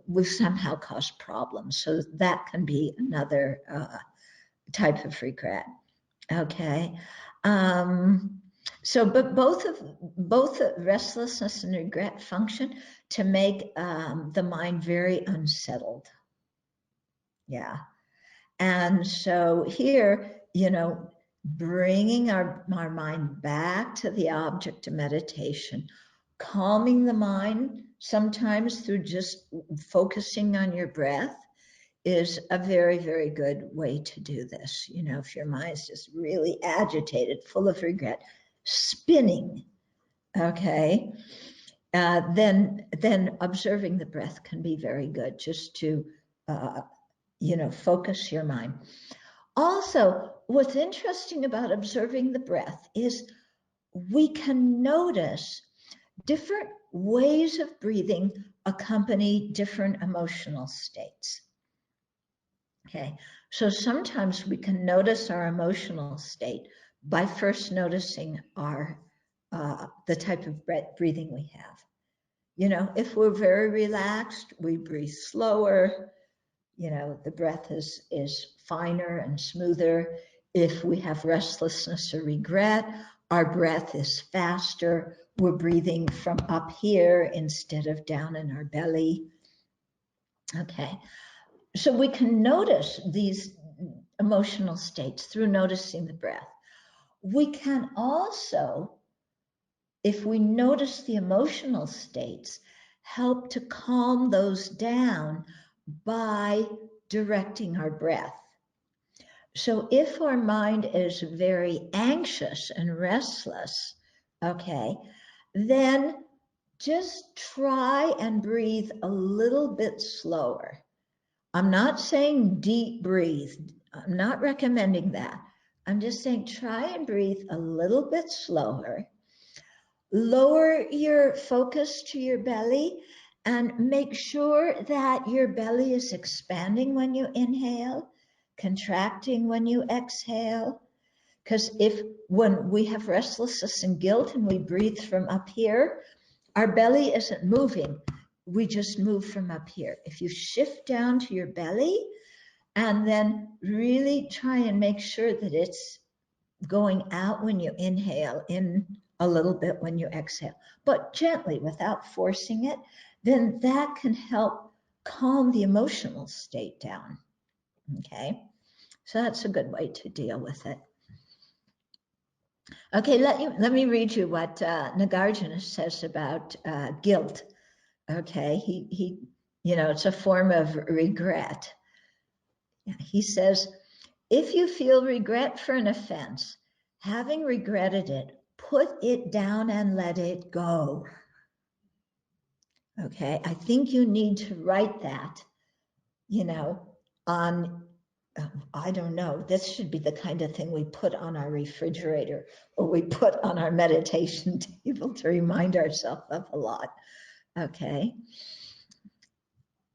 we've somehow caused problems. So that can be another type of regret. Okay. So, but both restlessness and regret function to make the mind very unsettled. Yeah. And so here, bringing our mind back to the object of meditation, calming the mind sometimes through just focusing on your breath is a very, very good way to do this. If your mind's just really agitated, full of regret, spinning, okay, then observing the breath can be very good, just to focus your mind. Also, what's interesting about observing the breath is we can notice different ways of breathing accompany different emotional states. Okay, so sometimes we can notice our emotional state by first noticing the type of breathing we have. If we're very relaxed, we breathe slower. The breath is finer and smoother. If we have restlessness or regret, our breath is faster. We're breathing from up here instead of down in our belly. Okay, so we can notice these emotional states through noticing the breath. We can also, if we notice the emotional states, help to calm those down by directing our breath. So if our mind is very anxious and restless, okay, then just try and breathe a little bit slower. I'm not saying deep breathe. I'm not recommending that. I'm just saying try and breathe a little bit slower. Lower your focus to your belly and make sure that your belly is expanding when you inhale, contracting when you exhale. Because when we have restlessness and guilt and we breathe from up here, our belly isn't moving. We just move from up here. If you shift down to your belly and then really try and make sure that it's going out when you inhale, in a little bit when you exhale, but gently without forcing it, then that can help calm the emotional state down. Okay, so that's a good way to deal with it. Okay, let me read you what Nagarjuna says about guilt. Okay, he it's a form of regret. He says, if you feel regret for an offense, having regretted it, put it down and let it go. Okay, I think you need to write that, on, I don't know, this should be the kind of thing we put on our refrigerator or we put on our meditation table to remind ourselves of a lot. Okay.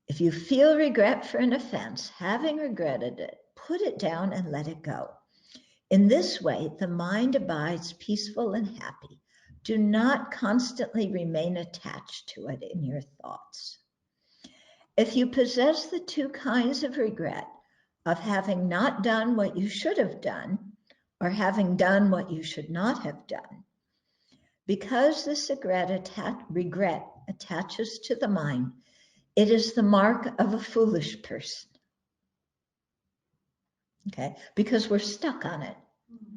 If you feel regret for an offense, having regretted it, put it down and let it go. In this way, the mind abides peaceful and happy. Do not constantly remain attached to it in your thoughts. If you possess the two kinds of regret, of having not done what you should have done, or having done what you should not have done, because this regret attaches to the mind, it is the mark of a foolish person. Okay, because we're stuck on it.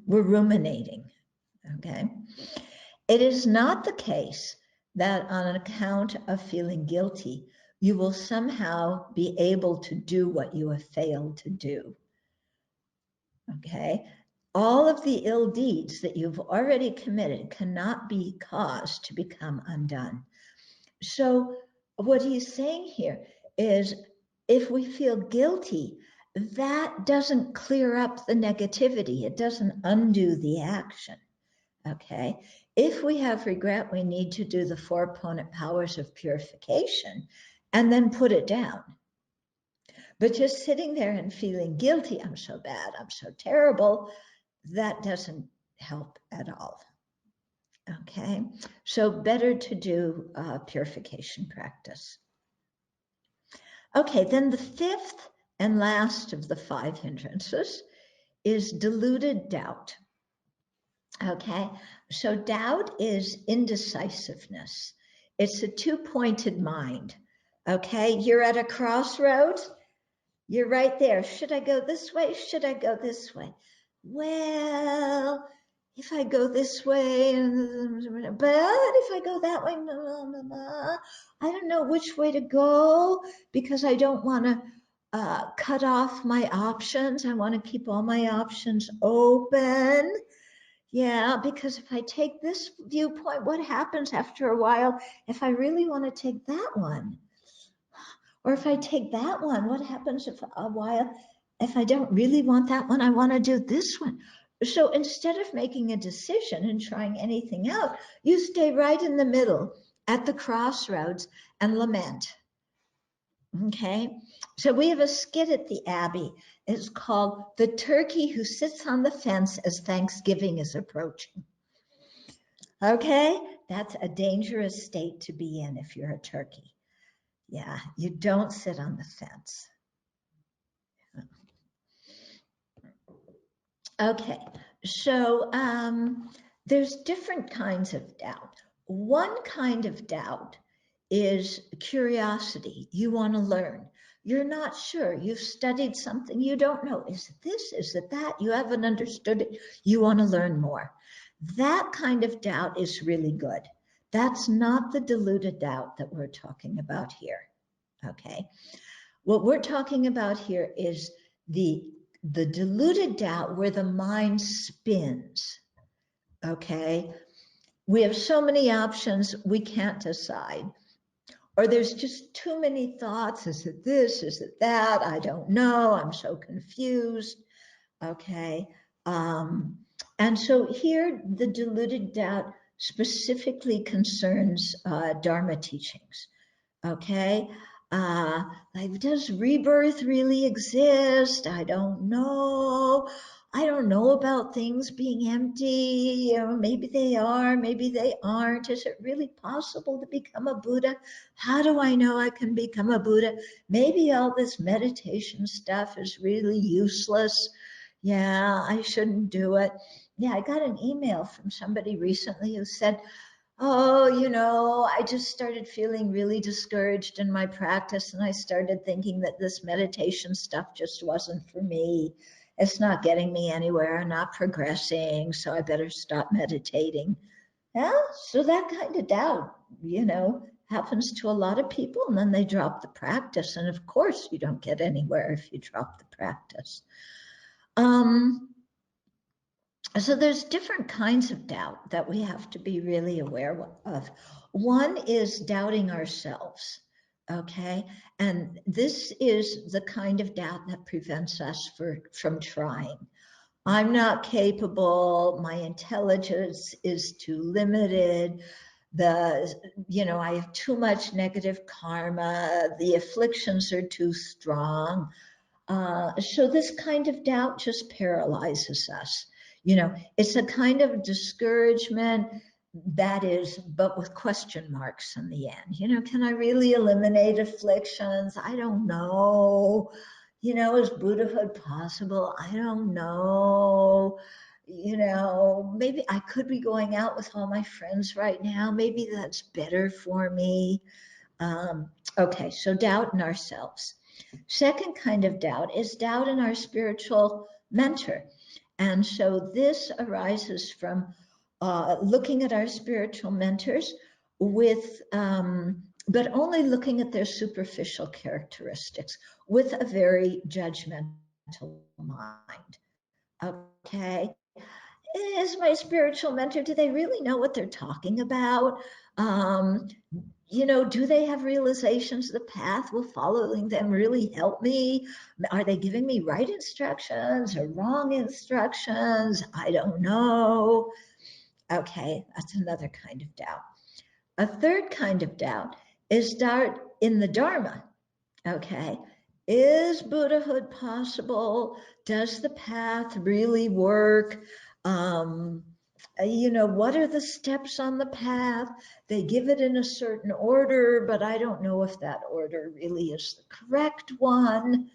We're ruminating. Okay. It is not the case that on account of feeling guilty, you will somehow be able to do what you have failed to do. Okay. All of the ill deeds that you've already committed cannot be caused to become undone. So what he's saying here is, if we feel guilty, that doesn't clear up the negativity. It doesn't undo the action. Okay. If we have regret, we need to do the 4 opponent powers of purification and then put it down. But just sitting there and feeling guilty, I'm so bad, I'm so terrible, that doesn't help at all. Okay, so better to do purification practice. Okay, then the fifth and last of the 5 hindrances is deluded doubt. Okay, so doubt is indecisiveness. It's a two-pointed mind. Okay, you're at a crossroads. You're right there. Should I go this way? Should I go this way? Well, if I go this way, but if I go that way, I don't know which way to go because I don't want to cut off my options. I want to keep all my options open. Yeah, because if I take this viewpoint, what happens after a while if I really want to take that one? Or if I take that one, what happens if I don't really want that one, I want to do this one? So instead of making a decision and trying anything out, you stay right in the middle at the crossroads and lament. Okay, so we have a skit at the Abbey. It's called "The Turkey Who Sits on the Fence as Thanksgiving is Approaching." Okay, that's a dangerous state to be in if you're a turkey. Yeah, you don't sit on the fence. Okay, so there's different kinds of doubt. One kind of doubt is curiosity. You want to learn. You're not sure. You've studied something. You don't know. Is it this? Is it that? You haven't understood it. You want to learn more. That kind of doubt is really good. That's not the deluded doubt that we're talking about here. Okay. What we're talking about here is the deluded doubt where the mind spins. Okay. We have so many options, we can't decide. Or there's just too many thoughts. Is it this? Is it that? I don't know. I'm so confused. Okay. And so here, the deluded doubt specifically concerns Dharma teachings. Okay. Like, does rebirth really exist? I don't know. I don't know about things being empty, or maybe they are, maybe they aren't. Is it really possible to become a Buddha? How do I know I can become a Buddha? Maybe all this meditation stuff is really useless. Yeah, I shouldn't do it. Yeah, I got an email from somebody recently who said, oh, I just started feeling really discouraged in my practice, and I started thinking that this meditation stuff just wasn't for me. It's not getting me anywhere. I'm not progressing, so I better stop meditating. Yeah, so that kind of doubt, happens to a lot of people, and then they drop the practice. And of course, you don't get anywhere if you drop the practice. So there's different kinds of doubt that we have to be really aware of. One is doubting ourselves, okay? And this is the kind of doubt that prevents us from trying. I'm not capable, my intelligence is too limited, I have too much negative karma, the afflictions are too strong. So this kind of doubt just paralyzes us. It's a kind of discouragement that is, but with question marks in the end. Can I really eliminate afflictions? I don't know. Is Buddhahood possible? I don't know. Maybe I could be going out with all my friends right now. Maybe that's better for me. Okay, so doubt in ourselves. Second kind of doubt is doubt in our spiritual mentor. And so this arises from looking at our spiritual mentors with, but only looking at their superficial characteristics with a very judgmental mind. Okay. Is my spiritual mentor, do they really know what they're talking about? Do they have realizations of the path? Will following them really help me? Are they giving me right instructions or wrong instructions? I don't know. Okay, that's another kind of doubt. A third kind of doubt is doubt in the Dharma. Okay, is Buddhahood possible? Does the path really work? You know, what are the steps on the path? They give it in a certain order, but I don't know if that order really is the correct one.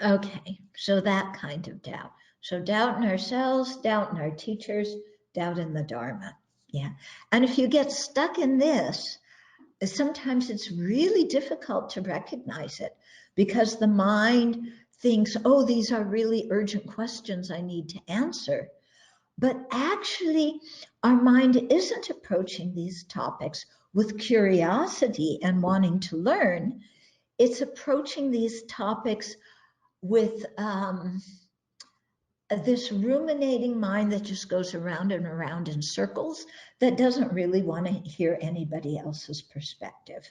Okay, so that kind of doubt. So doubt in ourselves, doubt in our teachers, doubt in the Dharma. Yeah. And if you get stuck in this, sometimes it's really difficult to recognize it because the mind thinks, oh, these are really urgent questions I need to answer. But actually, our mind isn't approaching these topics with curiosity and wanting to learn. It's approaching these topics with this ruminating mind that just goes around and around in circles, that doesn't really want to hear anybody else's perspective.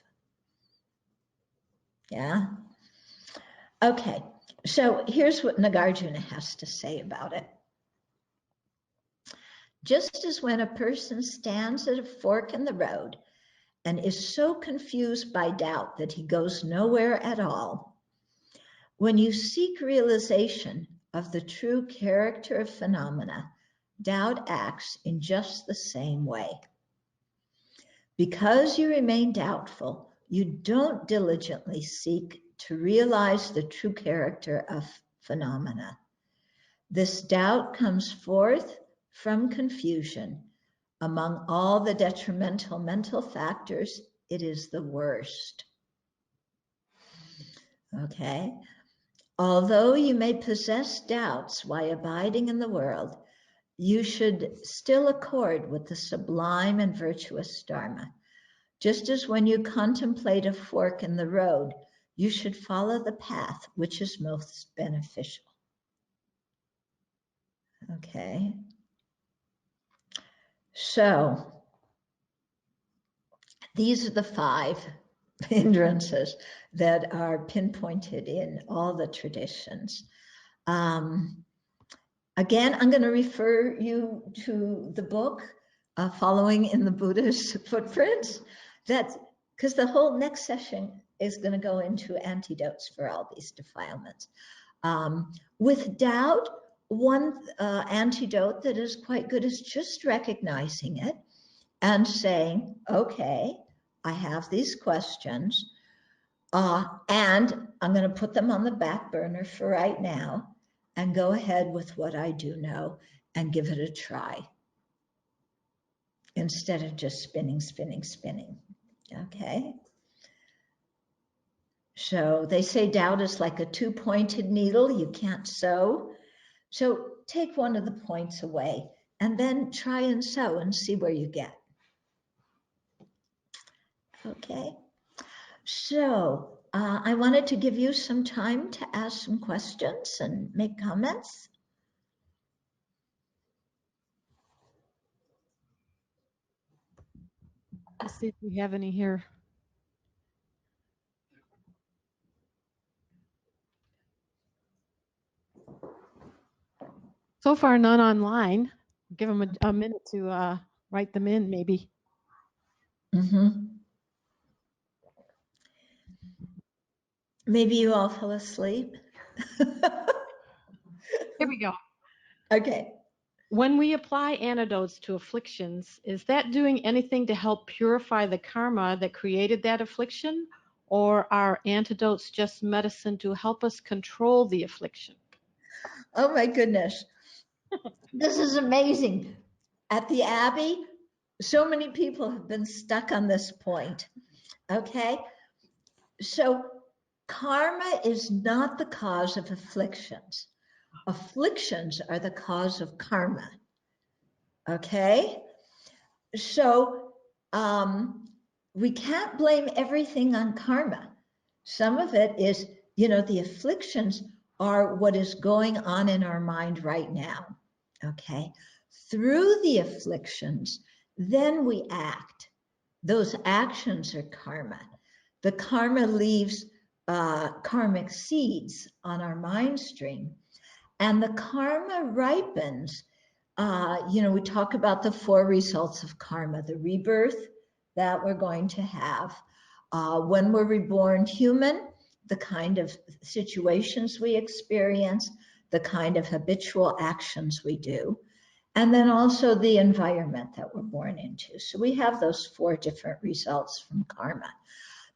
Yeah. Okay. So here's what Nagarjuna has to say about it. Just as when a person stands at a fork in the road and is so confused by doubt that he goes nowhere at all, when you seek realization of the true character of phenomena, doubt acts in just the same way. Because you remain doubtful, you don't diligently seek to realize the true character of phenomena. This doubt comes forth from confusion. Among all the detrimental mental factors, it is the worst. Okay? Although you may possess doubts while abiding in the world, you should still accord with the sublime and virtuous Dharma. Just as when you contemplate a fork in the road, you should follow the path which is most beneficial. Okay. So, these are the 5 hindrances that are pinpointed in all the traditions. Again, I'm going to refer you to the book, Following in the Buddha's Footprints. That's because the whole next session is going to go into antidotes for all these defilements. With doubt, one antidote that is quite good is just recognizing it and saying, okay, I have these questions, and I'm going to put them on the back burner for right now and go ahead with what I do know and give it a try instead of just spinning. Okay? So they say doubt is like a 2-pointed needle you can't sew. So take one of the points away and then try and sew and see where you get. Okay? So I wanted to give you some time to ask some questions and make comments. Let's see if we have any here. So far, none online. Give them a minute to write them in, maybe. Maybe you all fell asleep. Here we go. Okay. When we apply antidotes to afflictions, is that doing anything to help purify the karma that created that affliction? Or are antidotes just medicine to help us control the affliction? Oh my goodness. This is amazing. At the Abbey, so many people have been stuck on this point. Okay. So karma is not the cause of afflictions. Afflictions are the cause of karma. Okay. So we can't blame everything on karma. Some of it is, you know, the afflictions are what is going on in our mind right now. Okay. Through the afflictions, then we act. Those actions are karma. The karma leaves karmic seeds on our mind stream, and the karma ripens. You know, we talk about the 4 results of karma, the rebirth that we're going to have. When we're reborn human, the kind of situations we experience, the kind of habitual actions we do, and then also the environment that we're born into. So we have those 4 different results from karma.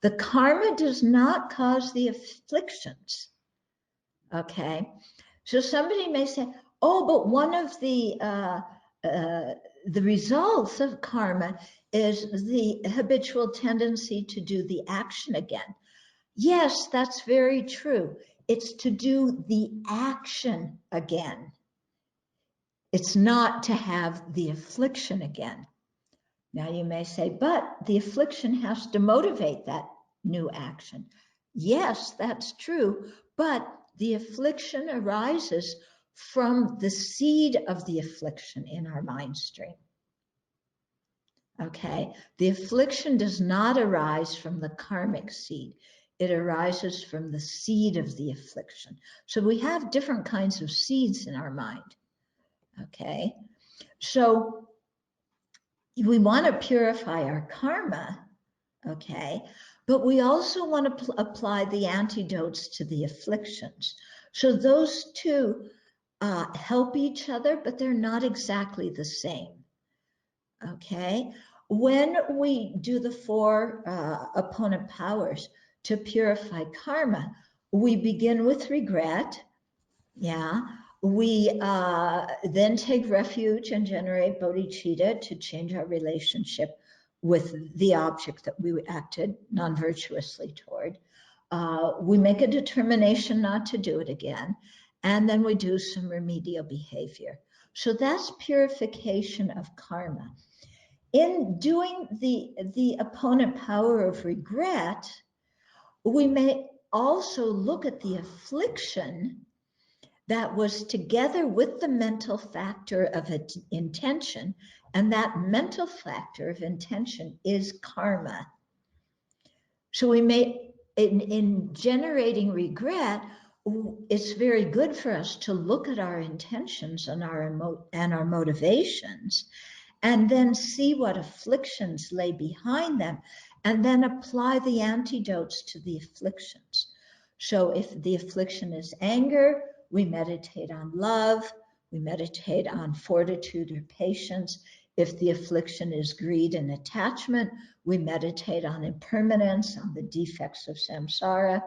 The karma does not cause the afflictions, okay? So somebody may say, oh, but one of the results of karma is the habitual tendency to do the action again. Yes, that's very true. It's to do the action again. It's not to have the affliction again. Now you may say, but the affliction has to motivate that new action. Yes, that's true, but the affliction arises from the seed of the affliction in our mind stream. Okay, the affliction does not arise from the karmic seed. It arises from the seed of the affliction. So we have different kinds of seeds in our mind. Okay, so we want to purify our karma, okay, but we also want to apply the antidotes to the afflictions. So those two help each other, but they're not exactly the same. Okay, when we do the 4 opponent powers to purify karma, we begin with regret. Yeah, we then take refuge and generate bodhicitta to change our relationship with the object that we acted non-virtuously toward. We make a determination not to do it again, and then we do some remedial behavior. So that's purification of karma. In doing the opponent power of regret, we may also look at the affliction that was together with the mental factor of intention, and that mental factor of intention is karma. So we may, in generating regret, it's very good for us to look at our intentions and our motivations, and then see what afflictions lay behind them, and then apply the antidotes to the afflictions. So if the affliction is anger, we meditate on love, we meditate on fortitude or patience. If the affliction is greed and attachment, we meditate on impermanence, on the defects of samsara.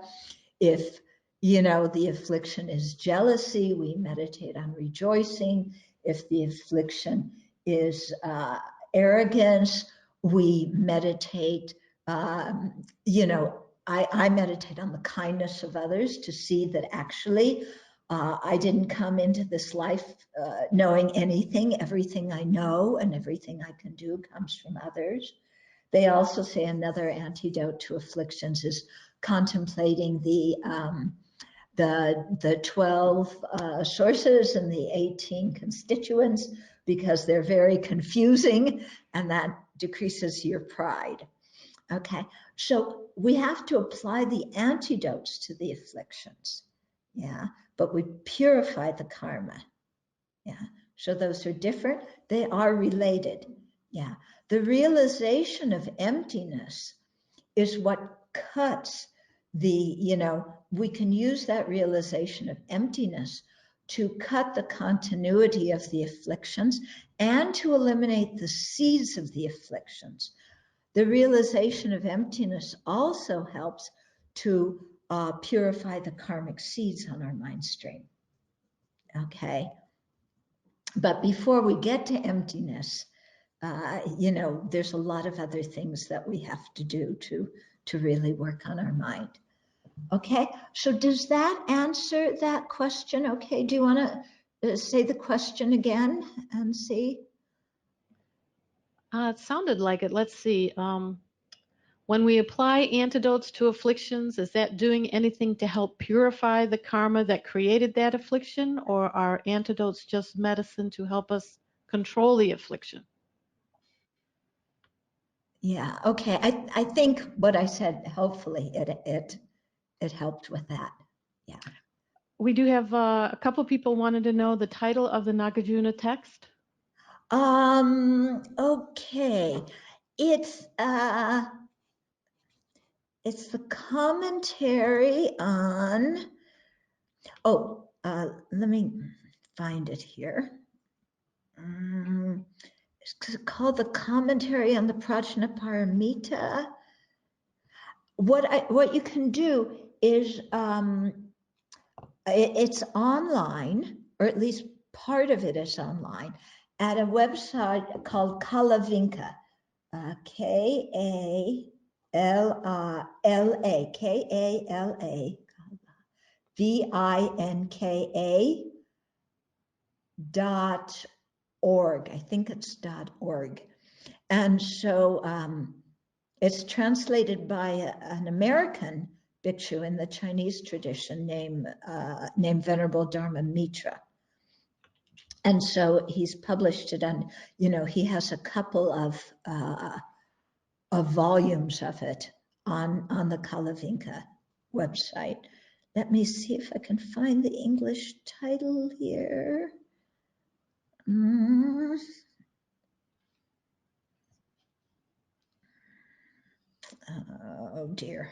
If, the affliction is jealousy, we meditate on rejoicing. If the affliction is arrogance, we meditate, I meditate on the kindness of others to see that actually I didn't come into this life knowing anything. Everything I know and everything I can do comes from others. They also say another antidote to afflictions is contemplating the 12 sources and the 18 constituents, because they're very confusing, and that decreases your pride. Okay, so we have to apply the antidotes to the afflictions, yeah, but we purify the karma, yeah. So those are different, they are related, yeah. The realization of emptiness is what cuts the, we can use that realization of emptiness to cut the continuity of the afflictions and to eliminate the seeds of the afflictions. The realization of emptiness also helps to purify the karmic seeds on our mind stream. Okay. But before we get to emptiness, there's a lot of other things that we have to do to really work on our mind. Okay, so does that answer that question? Okay, do you want to say the question again and see? It sounded like it. Let's see. When we apply antidotes to afflictions, is that doing anything to help purify the karma that created that affliction, or are antidotes just medicine to help us control the affliction? Yeah, okay. I think what I said, hopefully it helped with that. Yeah. We do have a couple people wanted to know the title of the Nagarjuna text. Okay. It's the commentary on, let me find it here. It's called the Commentary on the Prajnaparamita. What you can do is it's online, or at least part of it is online, at a website called Kalavinka, KALAVINKA.org. I think it's .org. And so it's translated by an American bhikshu in the Chinese tradition named Venerable Dharma Mitra. And so he's published it, and he has a couple of volumes of it on the Kalavinka website. Let me see if I can find the English title here. Oh dear.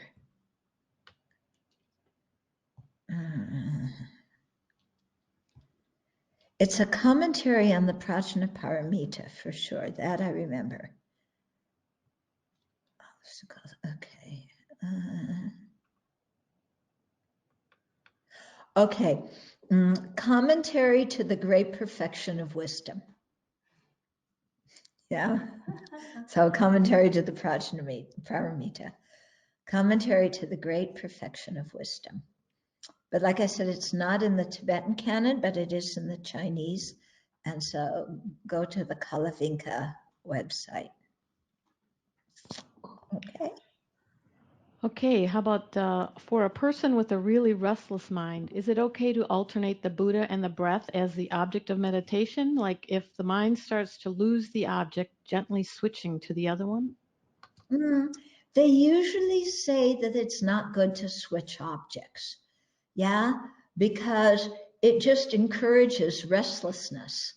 It's a commentary on the Prajnaparamita, for sure. That I remember. Okay. Okay. Commentary to the Great Perfection of Wisdom. Yeah. So commentary to the Prajnaparamita. Commentary to the Great Perfection of Wisdom. But like I said, it's not in the Tibetan canon, but it is in the Chinese. And so go to the Kalavinka website. Okay. Okay, how about for a person with a really restless mind, is it okay to alternate the Buddha and the breath as the object of meditation? Like if the mind starts to lose the object, gently switching to the other one? They usually say that it's not good to switch objects. Yeah, because it just encourages restlessness.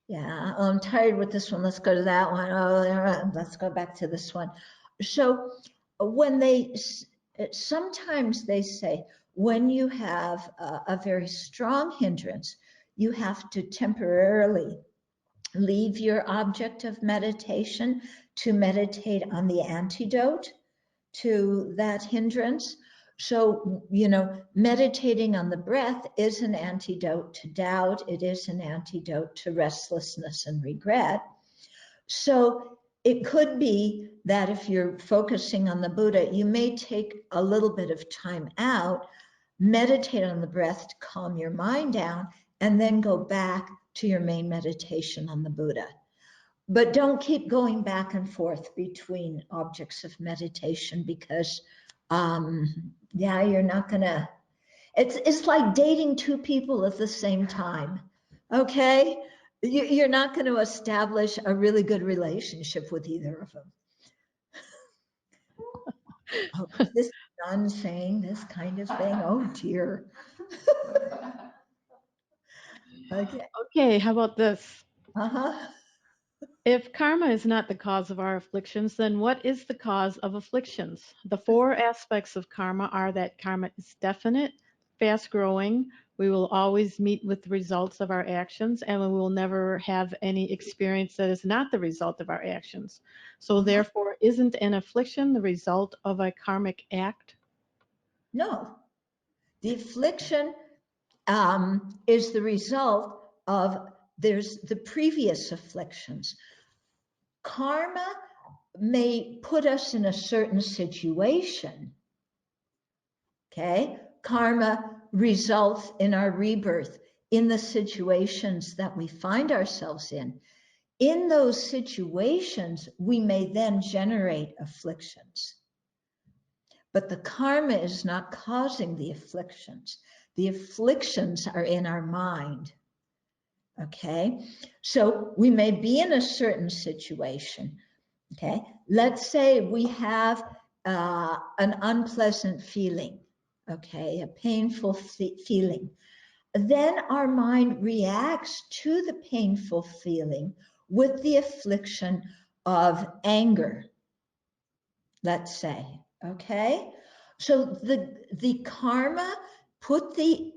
Yeah, I'm tired with this one. Let's go to that one. Oh, let's go back to this one. So when sometimes they say, when you have a very strong hindrance, you have to temporarily leave your object of meditation to meditate on the antidote to that hindrance. So, meditating on the breath is an antidote to doubt. It is an antidote to restlessness and regret. So it could be that if you're focusing on the Buddha, you may take a little bit of time out, meditate on the breath to calm your mind down, and then go back to your main meditation on the Buddha. But don't keep going back and forth between objects of meditation because, you're not gonna. It's like dating two people at the same time. Okay, you're not going to establish a really good relationship with either of them. Oh, is this nun saying this kind of thing? Oh dear. Okay. Okay, how about this? Uh-huh. If karma is not the cause of our afflictions, then what is the cause of afflictions? The four aspects of karma are that karma is definite, fast-growing, we will always meet with the results of our actions, and we will never have any experience that is not the result of our actions. So therefore, isn't an affliction the result of a karmic act? No. The affliction is the result of there's the previous afflictions. Karma may put us in a certain situation. Okay? Karma results in our rebirth in the situations that we find ourselves in. In those situations, we may then generate afflictions. But the karma is not causing the afflictions. The afflictions are in our mind. Okay? So we may be in a certain situation. Okay? Let's say we have an unpleasant feeling. Okay? A painful feeling. Then our mind reacts to the painful feeling with the affliction of anger, let's say, okay? So the karma put the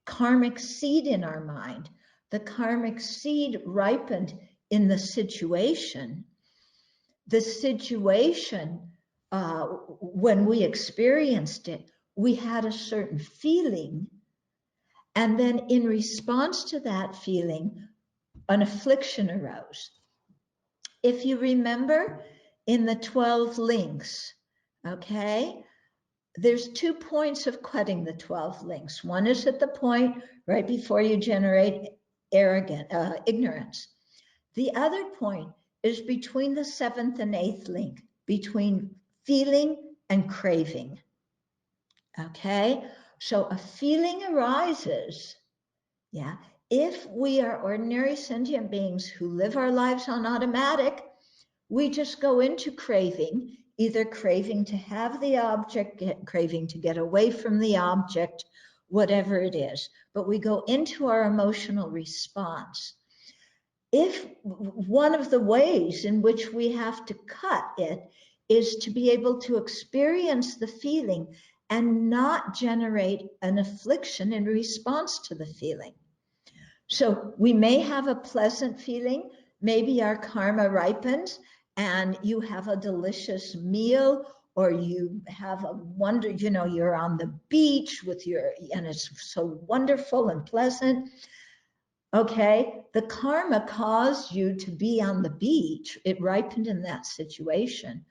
karmic seed in our mind. The karmic seed ripened in the situation. The situation, when we experienced it, we had a certain feeling. And then in response to that feeling, an affliction arose. If you remember in the 12 links, okay, there's 2 points of cutting the 12 links. One is at the point right before you generate ignorance. The other point is between the 7th and 8th link, between feeling and craving. Okay, so a feeling arises, yeah. If we are ordinary sentient beings who live our lives on automatic, we just go into craving, either craving to have the object, craving to get away from the object, whatever it is. But we go into our emotional response. If one of the ways in which we have to cut it is to be able to experience the feeling and not generate an affliction in response to the feeling. So we may have a pleasant feeling, maybe our karma ripens and you have a delicious meal, or you have a wonder, you know, you're on the beach with and it's so wonderful and pleasant. Okay, the karma caused you to be on the beach. It ripened in that situation.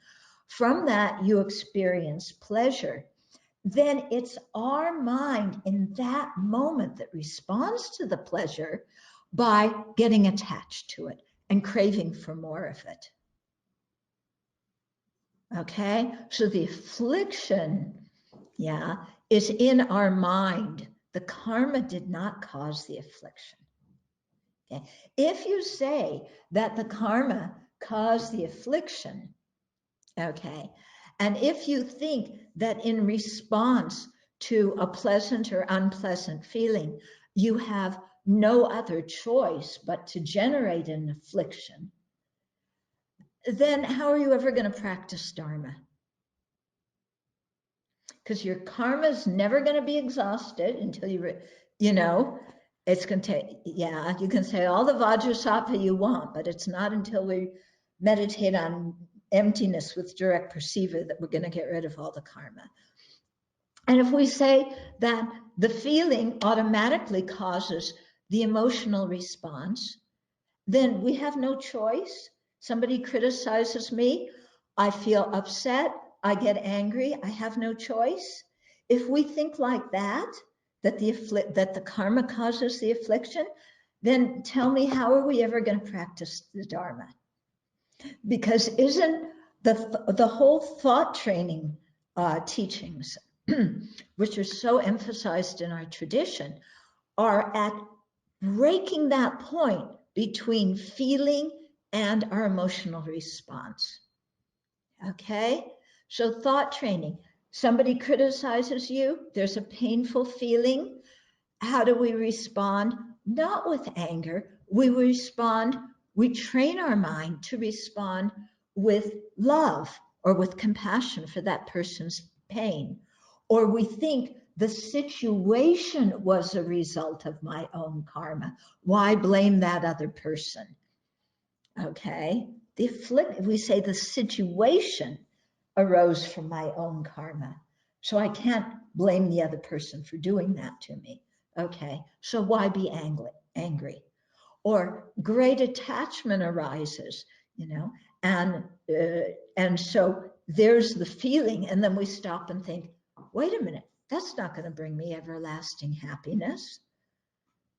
From that, you experience pleasure. Then it's our mind in that moment that responds to the pleasure by getting attached to it and craving for more of it. Okay, so the affliction, yeah, is in our mind. The karma did not cause the affliction. Okay, if you say that the karma caused the affliction, okay, and if you think that in response to a pleasant or unpleasant feeling, you have no other choice but to generate an affliction, then how are you ever going to practice Dharma? Because your karma is never going to be exhausted until you know, it's going to take, yeah, you can say all the Vajrasattva you want, but it's not until we meditate on emptiness with direct perceiver that we're going to get rid of all the karma. And if we say that the feeling automatically causes the emotional response, then we have no choice. Somebody criticizes me, I feel upset, I get angry, I have no choice. If we think like that, that the karma causes the affliction, then tell me, how are we ever going to practice the Dharma? Because isn't the whole thought training teachings, which are so emphasized in our tradition, are at breaking that point between feeling and our emotional response. Okay, so thought training. Somebody criticizes you, there's a painful feeling. How do we respond? Not with anger. We train our mind to respond with love or with compassion for that person's pain. Or we think the situation was a result of my own karma. Why blame that other person? Okay, we say the situation arose from my own karma, so I can't blame the other person for doing that to me. Okay, so why be angry? Or great attachment arises, you know, and so there's the feeling, and then we stop and think, wait a minute, that's not going to bring me everlasting happiness.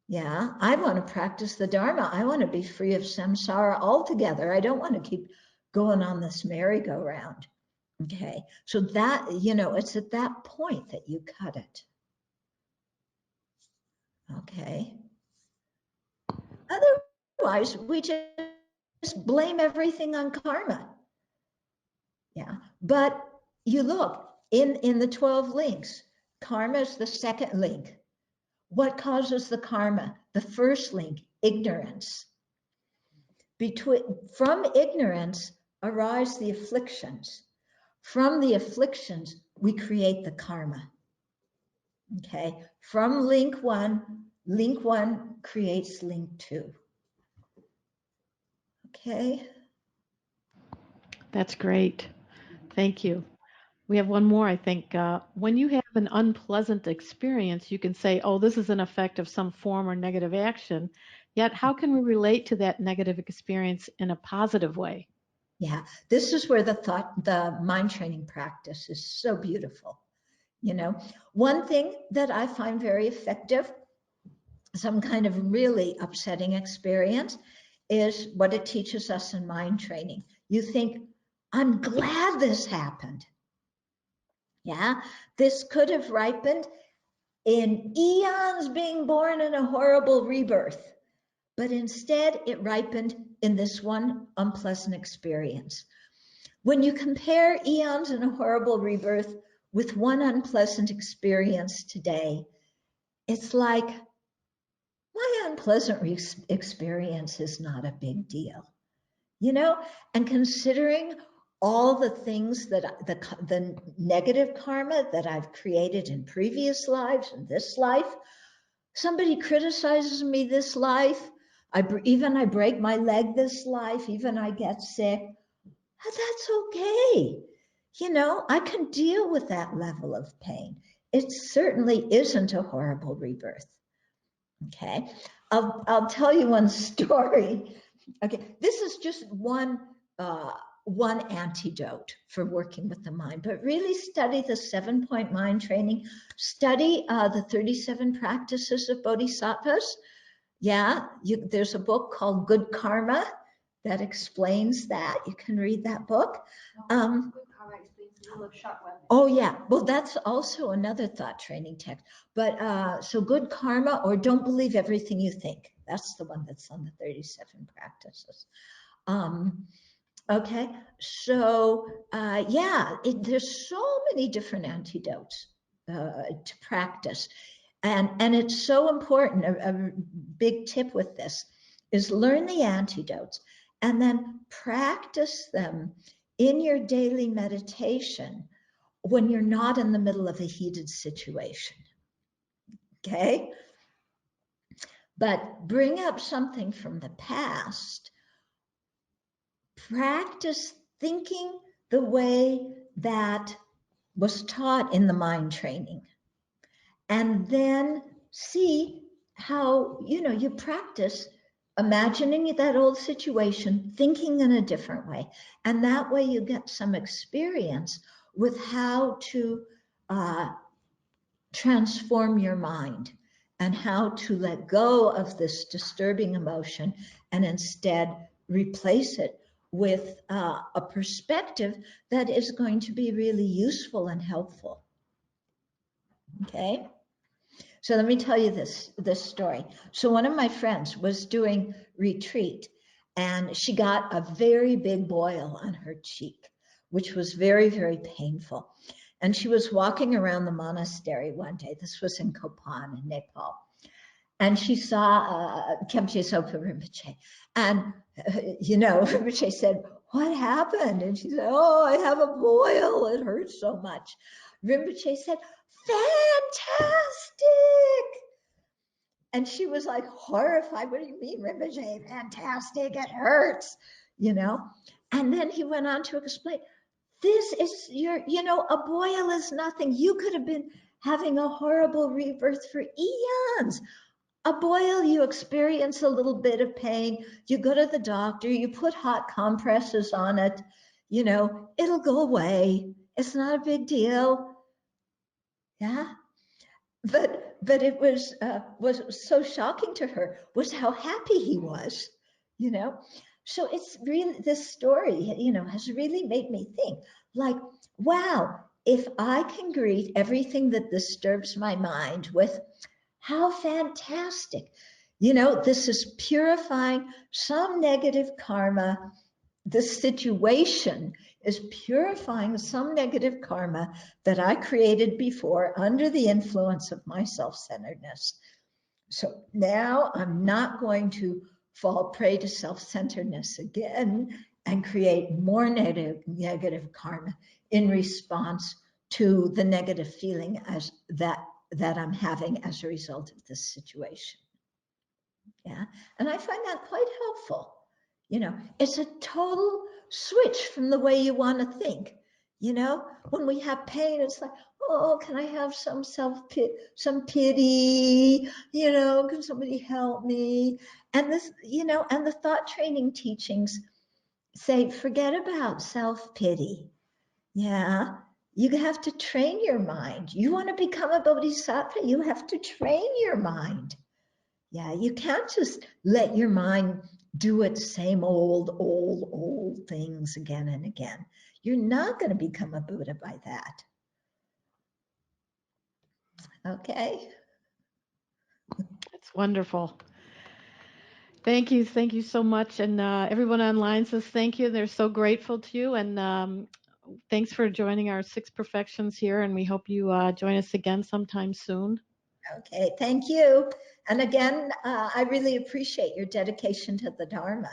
Yeah, I want to practice the Dharma. I want to be free of samsara altogether. I don't want to keep going on this merry-go-round. Okay, so that, you know, it's at that point that you cut it. Okay. Otherwise, we just blame everything on karma. Yeah, but you look in the 12 links, karma is the second link. What causes the karma? The first link, ignorance. From ignorance arise the afflictions. From the afflictions, we create the karma. Okay, from link one creates link two. Okay. That's great. Thank you. We have one more, I think. When you have an unpleasant experience, you can say, oh, this is an effect of some form or negative action. Yet, how can we relate to that negative experience in a positive way? Yeah, this is where the mind training practice is so beautiful. You know, one thing that I find very effective, some kind of really upsetting experience, is what it teaches us in mind training. You think, I'm glad this happened. Yeah, this could have ripened in eons being born in a horrible rebirth, but instead it ripened in this one unpleasant experience. When you compare eons in a horrible rebirth with one unpleasant experience today, it's like my unpleasant experience is not a big deal, you know? And considering all the things that the negative karma that I've created in previous lives and this life, somebody criticizes me this life, I break my leg this life, even I get sick, that's okay. You know, I can deal with that level of pain. It certainly isn't a horrible rebirth. Okay, I'll tell you one story. Okay, this is just one antidote for working with the mind, but really study the 7-point mind training. Study the 37 practices of bodhisattvas. Yeah, there's a book called Good Karma that explains that. You can read that book. Oh yeah, well that's also another thought training text. But so Good Karma or Don't Believe Everything You Think. That's the one that's on the 37 practices. Okay, so yeah, there's so many different antidotes to practice. And it's so important. A big tip with this is learn the antidotes and then practice them in your daily meditation when you're not in the middle of a heated situation. Okay? But bring up something from the past. Practice thinking the way that was taught in the mind training. And then see how, you practice imagining that old situation, thinking in a different way. And that way you get some experience with how to transform your mind and how to let go of this disturbing emotion and instead replace it with a perspective that is going to be really useful and helpful. Okay? So let me tell you this story. So one of my friends was doing retreat and she got a very big boil on her cheek, which was very, very painful. And she was walking around the monastery one day. This was in Kopan in Nepal. And she saw Kemche Sopa Rinpoche. And, Rinpoche said, what happened? And she said, oh, I have a boil. It hurts so much. Rinpoche said, fantastic. And she was like horrified. What do you mean, Rinpoche? Fantastic. It hurts, And then he went on to explain, this is a boil is nothing. You could have been having a horrible rebirth for eons. A boil, you experience a little bit of pain. You go to the doctor, you put hot compresses on it, it'll go away. It's not a big deal. Yeah. But it was so shocking to her was how happy he was, So it's really, this story, has really made me think like, wow, if I can greet everything that disturbs my mind with how fantastic, this is purifying some negative karma. This situation is purifying some negative karma that I created before under the influence of my self-centeredness. So now I'm not going to fall prey to self-centeredness again and create more negative karma in response to the negative feeling as that that I'm having as a result of this situation. Yeah. And I find that quite helpful. You know, it's a total switch from the way you want to think. You know, when we have pain, it's like, oh, can I have some some pity? You know, can somebody help me? And this, you know, and the thought training teachings say, forget about self-pity. Yeah. You have to train your mind. You want to become a bodhisattva, you have to train your mind. Yeah, you can't just let your mind do its same old things again and again. You're not going to become a Buddha by that. Okay. That's wonderful. Thank you. Thank you so much. And everyone online says thank you. They're so grateful to you. And thanks for joining our 6 Perfections here. And we hope you join us again sometime soon. Okay, thank you. And again, I really appreciate your dedication to the Dharma.